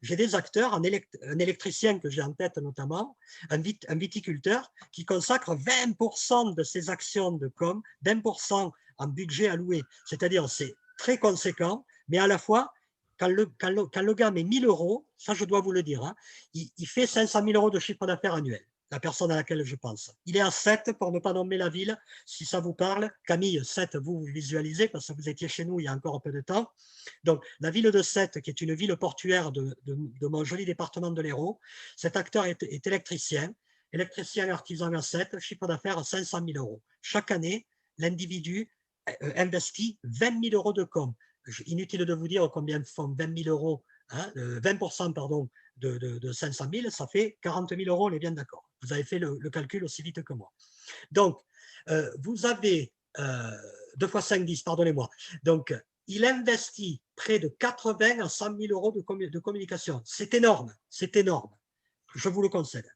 J'ai des acteurs, un électricien que j'ai en tête notamment, un viticulteur qui consacre 20% de ses actions de com, 20% en budget alloué. C'est-à-dire c'est très conséquent, mais à la fois, quand le gars met 1000 euros, ça je dois vous le dire, hein, il fait 500 000 euros de chiffre d'affaires annuel. La personne à laquelle je pense. Il est à 7 pour ne pas nommer la ville, si ça vous parle. Camille, 7, vous visualisez parce que vous étiez chez nous il y a encore un peu de temps. Donc, la ville de Sète, qui est une ville portuaire de mon joli département de l'Hérault, cet acteur est électricien artisan à Sète, chiffre d'affaires à 500 000 euros. Chaque année, l'individu investit 20 000 euros de com. Inutile de vous dire combien font 20 000 euros, hein, 20% pardon, de 500 000, ça fait 40 000 euros, on est bien d'accord. Vous avez fait le calcul aussi vite que moi. Donc, vous avez 2 fois 5, 10, pardonnez-moi. Donc, il investit près de 80 à 100 000 euros de communication. C'est énorme, c'est énorme. Je vous le concède.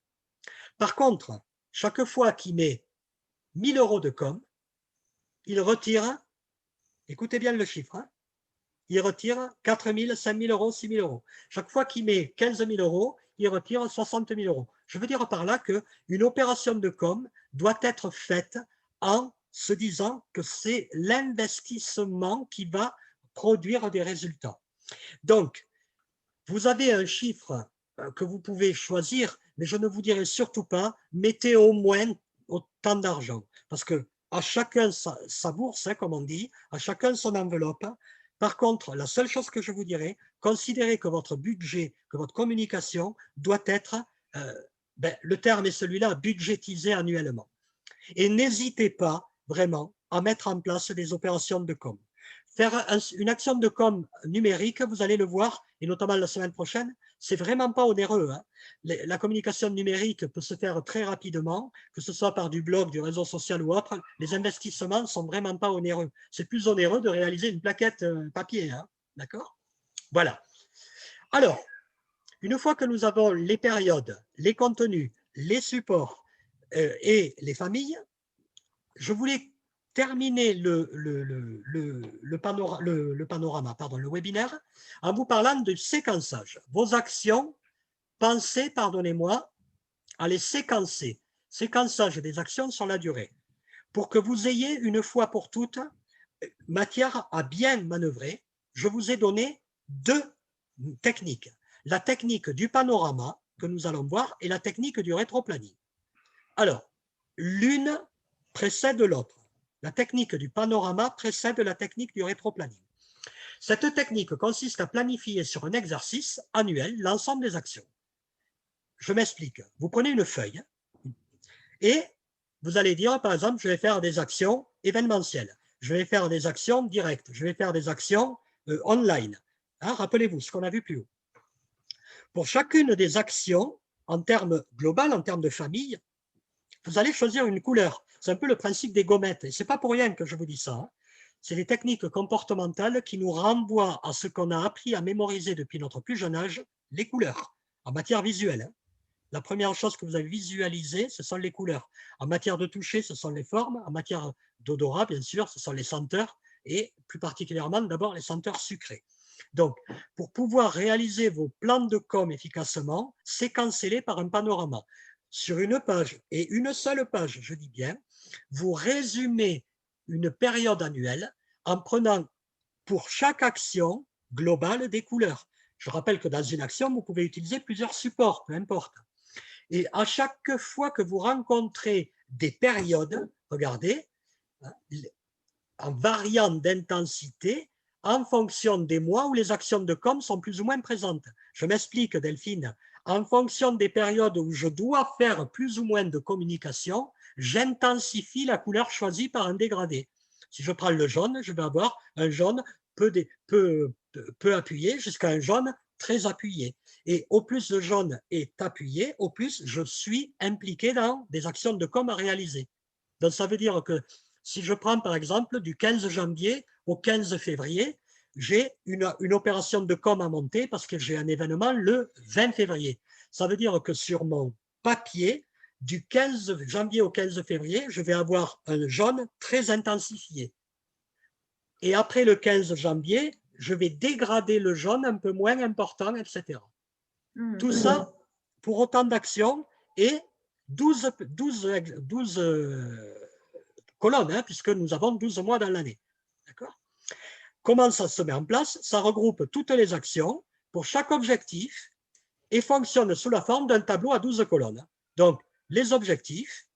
Par contre, chaque fois qu'il met 1 000 euros de com, il retire, écoutez bien le chiffre, hein, il retire 4 000, 5 000 euros, 6 000 euros. Chaque fois qu'il met 15 000 euros, il retire 60 000 euros. Je veux dire par là qu'une opération de com doit être faite en se disant que c'est l'investissement qui va produire des résultats. Donc, vous avez un chiffre que vous pouvez choisir, mais je ne vous dirai surtout pas, mettez au moins autant d'argent. Parce que à chacun sa bourse, hein, comme on dit, à chacun son enveloppe. Par contre, la seule chose que je vous dirais, considérez que votre budget, que votre communication doit être, le terme est celui-là, budgétisé annuellement. Et n'hésitez pas vraiment à mettre en place des opérations de com. Faire une action de com numérique, vous allez le voir, et notamment la semaine prochaine, c'est vraiment pas onéreux. Hein. La communication numérique peut se faire très rapidement, que ce soit par du blog, du réseau social ou autre. Les investissements ne sont vraiment pas onéreux. C'est plus onéreux de réaliser une plaquette papier. Hein. D'accord? Voilà. Alors, une fois que nous avons les périodes, les contenus, les supports et les familles, je voulais terminer le panorama, pardon, le webinaire, en vous parlant de séquençage. Vos actions, pensez, pardonnez-moi, à les séquencer. Séquençage des actions sur la durée. Pour que vous ayez une fois pour toutes matière à bien manœuvrer, je vous ai donné 2 techniques. La technique du panorama, que nous allons voir, et la technique du rétroplanning. Alors, l'une précède l'autre. la technique du panorama précède la technique du rétroplanning. Cette technique consiste à planifier sur un exercice annuel l'ensemble des actions. Je m'explique. Vous prenez une feuille et vous allez dire, par exemple, je vais faire des actions événementielles, je vais faire des actions directes, je vais faire des actions online. Hein, rappelez-vous ce qu'on a vu plus haut. Pour chacune des actions, en termes global, en termes de famille, vous allez choisir une couleur. C'est un peu le principe des gommettes. Et ce n'est pas pour rien que je vous dis ça. Hein. C'est des techniques comportementales qui nous renvoient à ce qu'on a appris à mémoriser depuis notre plus jeune âge, les couleurs, en matière visuelle. Hein. La première chose que vous avez visualisée, ce sont les couleurs. En matière de toucher, ce sont les formes. En matière d'odorat, bien sûr, ce sont les senteurs. Et plus particulièrement, d'abord, les senteurs sucrées. Donc, pour pouvoir réaliser vos plans de com efficacement, séquencez-les par un panorama. Sur une page, et une seule page, je dis bien, vous résumez une période annuelle en prenant pour chaque action globale des couleurs. Je rappelle que dans une action, vous pouvez utiliser plusieurs supports, peu importe. Et à chaque fois que vous rencontrez des périodes, regardez, en variant d'intensité, en fonction des mois où les actions de com sont plus ou moins présentes. Je m'explique, Delphine. En fonction des périodes où je dois faire plus ou moins de communication, j'intensifie la couleur choisie par un dégradé. Si je prends le jaune, je vais avoir un jaune peu appuyé jusqu'à un jaune très appuyé. Et au plus le jaune est appuyé, au plus je suis impliqué dans des actions de com à réaliser. Donc ça veut dire que si je prends par exemple du 15 janvier au 15 février, j'ai une opération de com à monter parce que j'ai un événement le 20 février. Ça veut dire que sur mon papier, du 15 janvier au 15 février, je vais avoir un jaune très intensifié. Et après le 15 janvier, je vais dégrader le jaune un peu moins important, etc. Tout ça pour autant d'actions et 12 colonnes, hein, puisque nous avons 12 mois dans l'année. D'accord ? Comment ça se met en place? Ça regroupe toutes les actions pour chaque objectif et fonctionne sous la forme d'un tableau à 12 colonnes. Donc, les objectifs,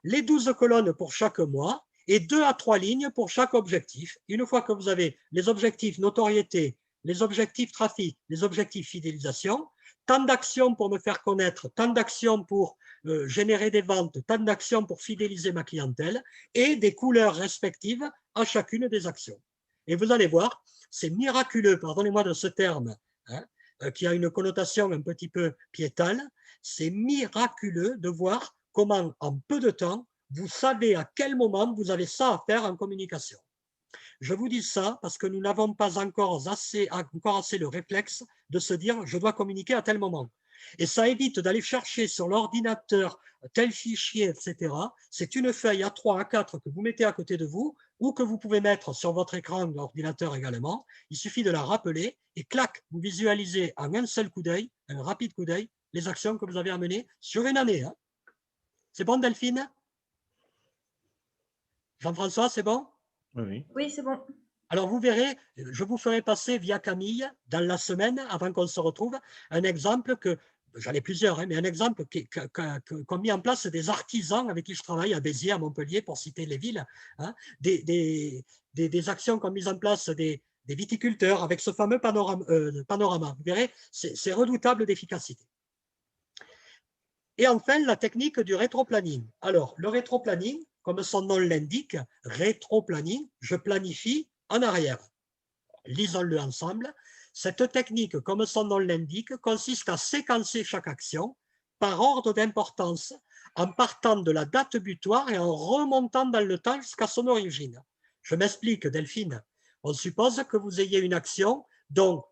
les 12 colonnes pour chaque mois et 2 à 3 lignes pour chaque objectif. Une fois que vous avez les objectifs notoriété, les objectifs trafic, les objectifs fidélisation, tant d'actions pour me faire connaître, tant d'actions pour générer des ventes, tant d'actions pour fidéliser ma clientèle et des couleurs respectives à chacune des actions. Et vous allez voir, c'est miraculeux, pardonnez-moi de ce terme, hein, qui a une connotation un petit peu piétale, c'est miraculeux de voir comment en peu de temps, vous savez à quel moment vous avez ça à faire en communication. Je vous dis ça parce que nous n'avons pas encore assez le réflexe de se dire je dois communiquer à tel moment. Et ça évite d'aller chercher sur l'ordinateur tel fichier, etc. C'est une feuille A3, A4 que vous mettez à côté de vous ou que vous pouvez mettre sur votre écran de l'ordinateur également. Il suffit de la rappeler et clac, vous visualisez en un seul coup d'œil, un rapide coup d'œil, les actions que vous avez à mener sur une année. Hein. C'est bon, Delphine? Jean-François, c'est bon? Oui. Oui, c'est bon. Alors, vous verrez, je vous ferai passer via Camille, dans la semaine, avant qu'on se retrouve, un exemple que, j'en ai plusieurs, hein, mais un exemple qu'ont mis en place des artisans avec qui je travaille à Béziers, à Montpellier, pour citer les villes, hein, des actions qu'ont mis en place des viticulteurs avec ce fameux panorama. Vous verrez, c'est redoutable d'efficacité. Et enfin, la technique du rétroplanning. Alors, le rétroplanning, comme son nom l'indique, rétroplanning, je planifie en arrière. Lisons-le ensemble. Cette technique, comme son nom l'indique, consiste à séquencer chaque action par ordre d'importance en partant de la date butoir et en remontant dans le temps jusqu'à son origine. Je m'explique, Delphine. On suppose que vous ayez une action dont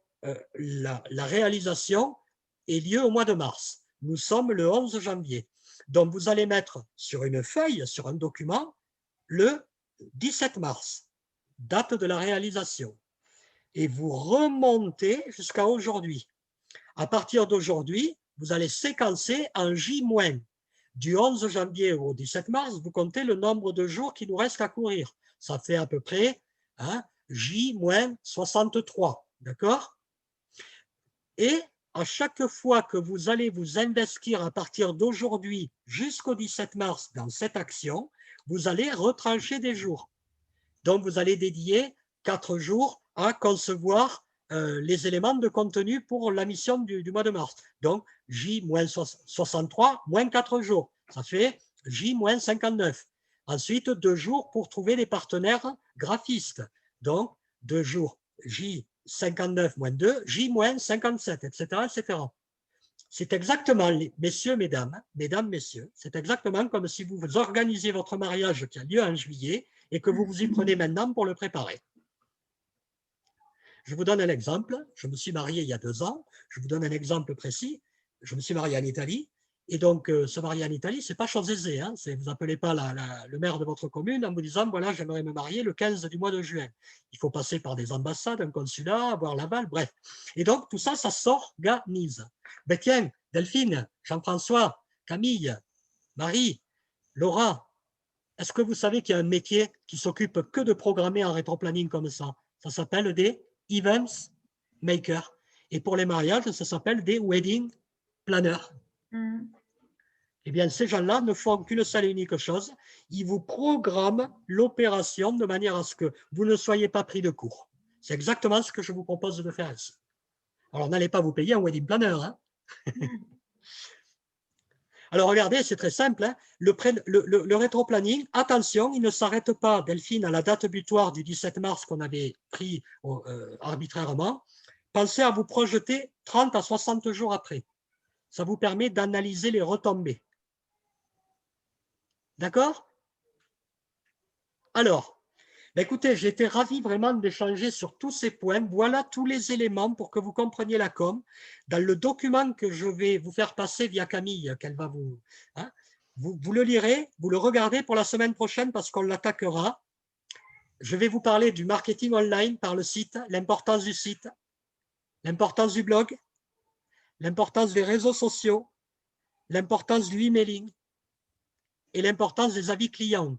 la réalisation ait lieu au mois de mars. Nous sommes le 11 janvier. Donc, vous allez mettre sur une feuille, sur un document, le 17 mars, date de la réalisation. Et vous remontez jusqu'à aujourd'hui. À partir d'aujourd'hui, vous allez séquencer en J-. Du 11 janvier au 17 mars, vous comptez le nombre de jours qui nous reste à courir. Ça fait à peu près J-63. D'accord? Et à chaque fois que vous allez vous investir à partir d'aujourd'hui jusqu'au 17 mars dans cette action, vous allez retrancher des jours. Donc, vous allez dédier 4 jours à concevoir les éléments de contenu pour la mission du mois de mars. Donc, J-63 moins 4 jours. Ça fait J-59. Ensuite, 2 jours pour trouver les partenaires graphistes. Donc, 2 jours J-59 moins 2, J-57, etc., etc. C'est exactement, messieurs, mesdames, messieurs, c'est exactement comme si vous organisiez votre mariage qui a lieu en juillet et que vous vous y prenez maintenant pour le préparer. Je vous donne un exemple. Je me suis marié il y a 2 ans. Je vous donne un exemple précis. Je me suis marié en Italie. Et donc, se marier en Italie, ce n'est pas chose aisée. Hein. Vous n'appelez pas le maire de votre commune en vous disant, voilà, j'aimerais me marier le 15 du mois de juin. Il faut passer par des ambassades, un consulat, avoir l'aval, bref. Et donc, tout ça, ça s'organise. Ben tiens, Delphine, Jean-François, Camille, Marie, Laura, est-ce que vous savez qu'il y a un métier qui s'occupe que de programmer en rétroplanning comme ça? Ça s'appelle des events makers. Et pour les mariages, ça s'appelle des wedding planners. Eh bien, ces gens-là ne font qu'une seule et unique chose. Ils vous programment l'opération de manière à ce que vous ne soyez pas pris de court. C'est exactement ce que je vous propose de faire ici. Alors, n'allez pas vous payer un wedding planner. Hein. Alors, regardez, c'est très simple. Hein. Le rétro-planning, attention, il ne s'arrête pas, Delphine, à la date butoir du 17 mars qu'on avait pris arbitrairement. Pensez à vous projeter 30 à 60 jours après. Ça vous permet d'analyser les retombées. D'accord? Alors, écoutez, j'ai été ravi vraiment d'échanger sur tous ces points. Voilà tous les éléments pour que vous compreniez la com. Dans le document que je vais vous faire passer via Camille, qu'elle va vous, hein, vous le lirez, vous le regardez pour la semaine prochaine parce qu'on l'attaquera. Je vais vous parler du marketing online par le site, l'importance du site, l'importance du blog, l'importance des réseaux sociaux, l'importance du emailing et l'importance des avis clients.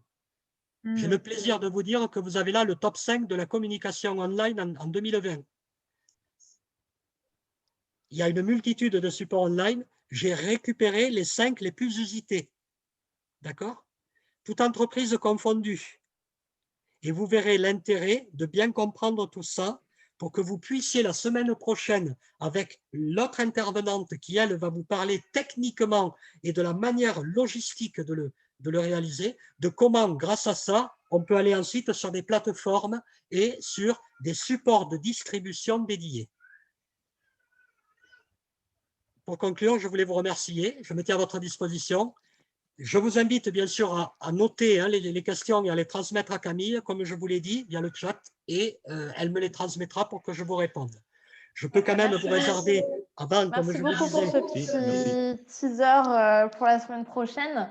J'ai le plaisir de vous dire que vous avez là le top 5 de la communication online en 2020. Il y a une multitude de supports online. J'ai récupéré les 5 les plus usités. D'accord? Toute entreprise confondue. Et vous verrez l'intérêt de bien comprendre tout ça pour que vous puissiez la semaine prochaine, avec l'autre intervenante qui, elle, va vous parler techniquement et de la manière logistique de le réaliser, de comment, grâce à ça, on peut aller ensuite sur des plateformes et sur des supports de distribution dédiés. Pour conclure, je voulais vous remercier. Je me tiens à votre disposition. Je vous invite bien sûr à noter hein, les questions et à les transmettre à Camille, comme je vous l'ai dit, via le chat, et elle me les transmettra pour que je vous réponde. Je peux quand même vous réserver avant, comme je vous disais. Merci beaucoup pour ce petit teaser pour la semaine prochaine.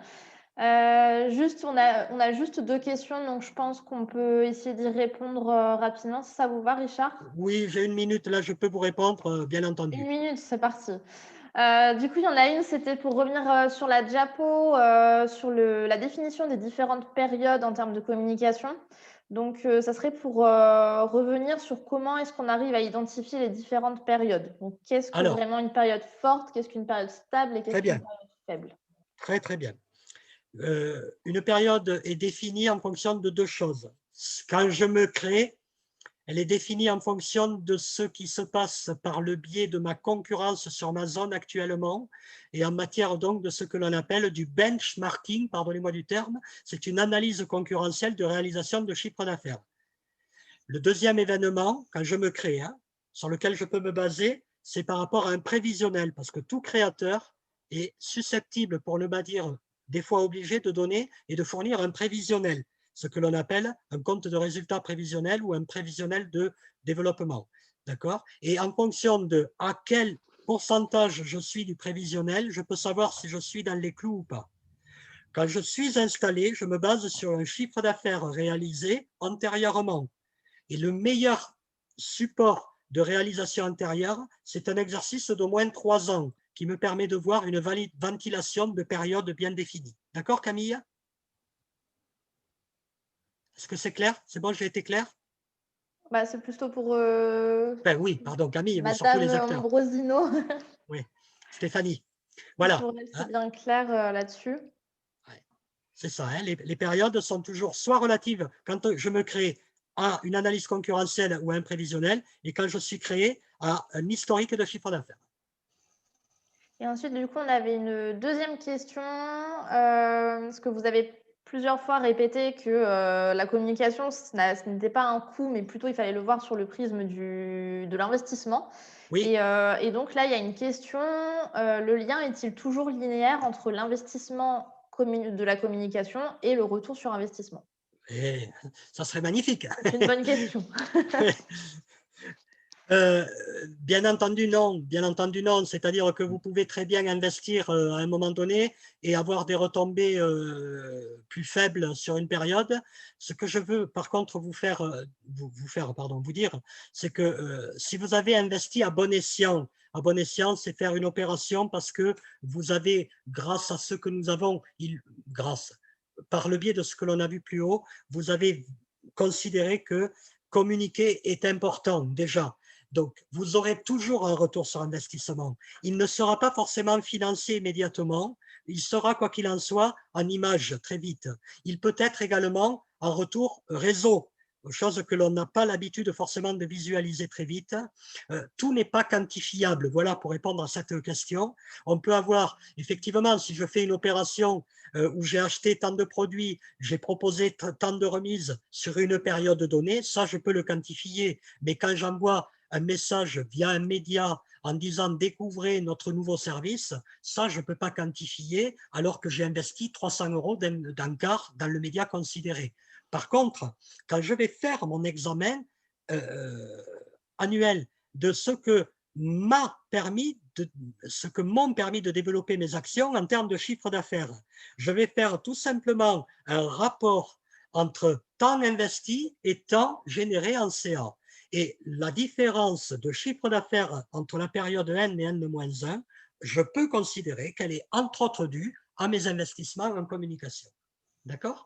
Juste, on a juste 2 questions, donc je pense qu'on peut essayer d'y répondre rapidement, si ça vous va, Richard? Oui, j'ai 1 minute, là, je peux vous répondre, bien entendu. 1 minute, c'est parti. Du coup, il y en a une, c'était pour revenir sur la diapo, sur la définition des différentes périodes en termes de communication. Donc, ça serait pour revenir sur comment est-ce qu'on arrive à identifier les différentes périodes. Donc, qu'est-ce que vraiment une période forte, qu'est-ce qu'une période stable et qu'est-ce qu'une période faible? Très, très bien. Une période est définie en fonction de 2 choses. Quand je me crée, elle est définie en fonction de ce qui se passe par le biais de ma concurrence sur ma zone actuellement et en matière donc de ce que l'on appelle du benchmarking, pardonnez-moi du terme, c'est une analyse concurrentielle de réalisation de chiffre d'affaires. Le deuxième événement, quand je me crée, hein, sur lequel je peux me baser, c'est par rapport à un prévisionnel, parce que tout créateur est susceptible, pour ne pas dire des fois obligé, de donner et de fournir un prévisionnel, ce que l'on appelle un compte de résultat prévisionnel ou un prévisionnel de développement. D'accord? Et en fonction de à quel pourcentage je suis du prévisionnel, je peux savoir si je suis dans les clous ou pas. Quand je suis installé, je me base sur un chiffre d'affaires réalisé antérieurement. Et le meilleur support de réalisation antérieure, c'est un exercice d'au moins 3 ans qui me permet de voir une ventilation de période bien définie. D'accord, Camille? Est-ce que c'est clair? C'est bon, j'ai été clair? Bah, c'est plutôt pour oui, pardon, Camille, mais surtout les acteurs. Ambrosino. Oui, Stéphanie. Voilà. C'est bien clair là-dessus. C'est ça, hein, les périodes sont toujours soit relatives quand je me crée à une analyse concurrentielle ou à un prévisionnel, et quand je suis créé à un historique de chiffre d'affaires. Et ensuite, du coup, on avait une deuxième question, parce que vous avez plusieurs fois répété que la communication, ce n'était pas un coût, mais plutôt il fallait le voir sur le prisme de l'investissement. Oui. Et donc là, il y a une question, le lien est-il toujours linéaire entre l'investissement de la communication et le retour sur investissement? Et ça serait magnifique. C'est une bonne question. Bien entendu, non. Bien entendu, non. C'est-à-dire que vous pouvez très bien investir à un moment donné et avoir des retombées plus faibles sur une période. Ce que je veux, par contre, vous dire, c'est que si vous avez investi à bon escient, c'est faire une opération parce que vous avez, grâce à ce que nous avons, par le biais de ce que l'on a vu plus haut, vous avez considéré que communiquer est important déjà. Donc, vous aurez toujours un retour sur investissement. Il ne sera pas forcément financé immédiatement. Il sera, quoi qu'il en soit, en image très vite. Il peut être également en retour réseau, chose que l'on n'a pas l'habitude forcément de visualiser très vite. Tout n'est pas quantifiable. Voilà pour répondre à cette question. On peut avoir, effectivement, si je fais une opération où j'ai acheté tant de produits, j'ai proposé tant de remises sur une période donnée, ça, je peux le quantifier. Mais quand j'envoie un message via un média en disant « découvrez notre nouveau service », ça, je ne peux pas quantifier alors que j'ai investi 300 € d'encart dans le média considéré. Par contre, quand je vais faire mon examen annuel de ce que m'ont permis de développer mes actions en termes de chiffre d'affaires, je vais faire tout simplement un rapport entre temps investi et temps généré en CA. Et la différence de chiffre d'affaires entre la période N et N-1, je peux considérer qu'elle est entre autres due à mes investissements en communication. D'accord ?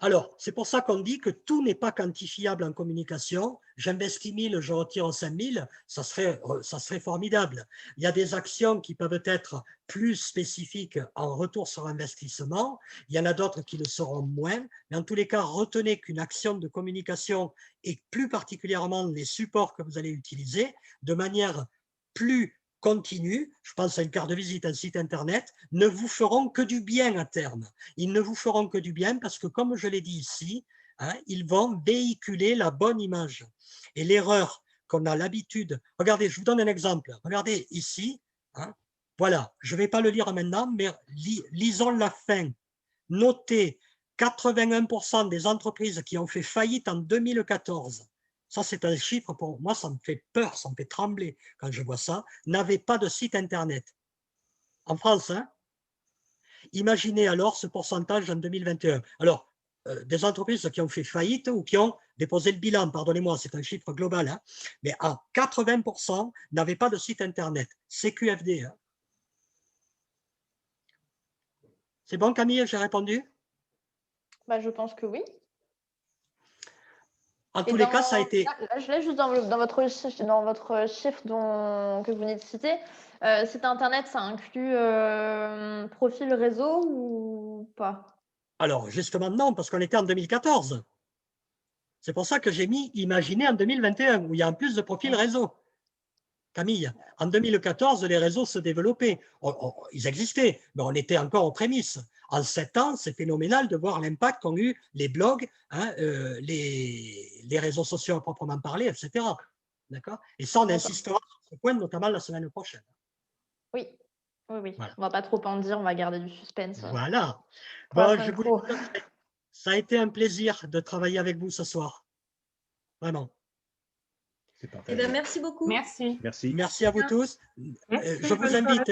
Alors, c'est pour ça qu'on dit que tout n'est pas quantifiable en communication. J'investis 1000, je retire 5000, ça serait formidable. Il y a des actions qui peuvent être plus spécifiques en retour sur investissement. Il y en a d'autres qui le seront moins. Mais en tous les cas, retenez qu'une action de communication et plus particulièrement les supports que vous allez utiliser de manière plus continue, je pense à une carte de visite, un site internet, ne vous feront que du bien à terme. Ils ne vous feront que du bien parce que, comme je l'ai dit ici, hein, ils vont véhiculer la bonne image. Et l'erreur qu'on a l'habitude, regardez, je vous donne un exemple, regardez ici, hein, voilà, je ne vais pas le lire maintenant, mais lisons la fin. Notez 81% des entreprises qui ont fait faillite en 2014. Ça, c'est un chiffre, pour moi, ça me fait peur, ça me fait trembler quand je vois ça, n'avaient pas de site Internet. En France, hein. Imaginez alors ce pourcentage en 2021. Alors, des entreprises qui ont fait faillite ou qui ont déposé le bilan, pardonnez-moi, c'est un chiffre global, hein, mais à 80% n'avaient pas de site Internet. CQFD. Hein. C'est bon, Camille, j'ai répondu? Bah, je pense que oui. En tous les cas, ça a été… Là, je l'ai juste dans votre chiffre que vous venez de citer. Site Internet, ça inclut profil réseau ou pas? Alors, justement, non, parce qu'on était en 2014. C'est pour ça que j'ai mis « Imaginez en 2021 », où il y a en plus de profils réseau. Camille, en 2014, les réseaux se développaient. Ils existaient, mais on était encore aux prémices. En 7 ans, c'est phénoménal de voir l'impact qu'ont eu les blogs, hein, les réseaux sociaux à proprement parler, etc. D'accord ? Et ça, on insistera sur ce point, notamment la semaine prochaine. Oui, oui, oui. Voilà. On ne va pas trop en dire, on va garder du suspense. Voilà. Bon, je voulais dire, ça a été un plaisir de travailler avec vous ce soir. Vraiment. Eh bien, merci beaucoup. Merci. Merci. Merci à vous tous. Merci, Je vous invite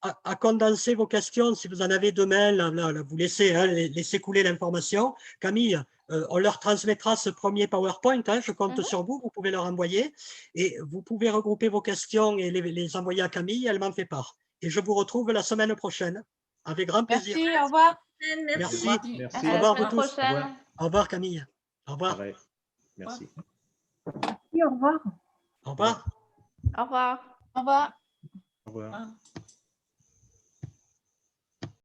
à condenser vos questions. Si vous en avez demain, là, vous laissez couler l'information. Camille, on leur transmettra ce premier PowerPoint. Hein, je compte sur vous. Vous pouvez leur envoyer. Et vous pouvez regrouper vos questions et les envoyer à Camille. Elle m'en fait part. Et je vous retrouve la semaine prochaine. Avec grand plaisir. Merci, au revoir. Merci. Merci. À Au la revoir, semaine vous tous. prochaine. Au revoir, Camille. Au revoir. Pareil. Merci. Au revoir. Au revoir. Au revoir. Au revoir. Au revoir.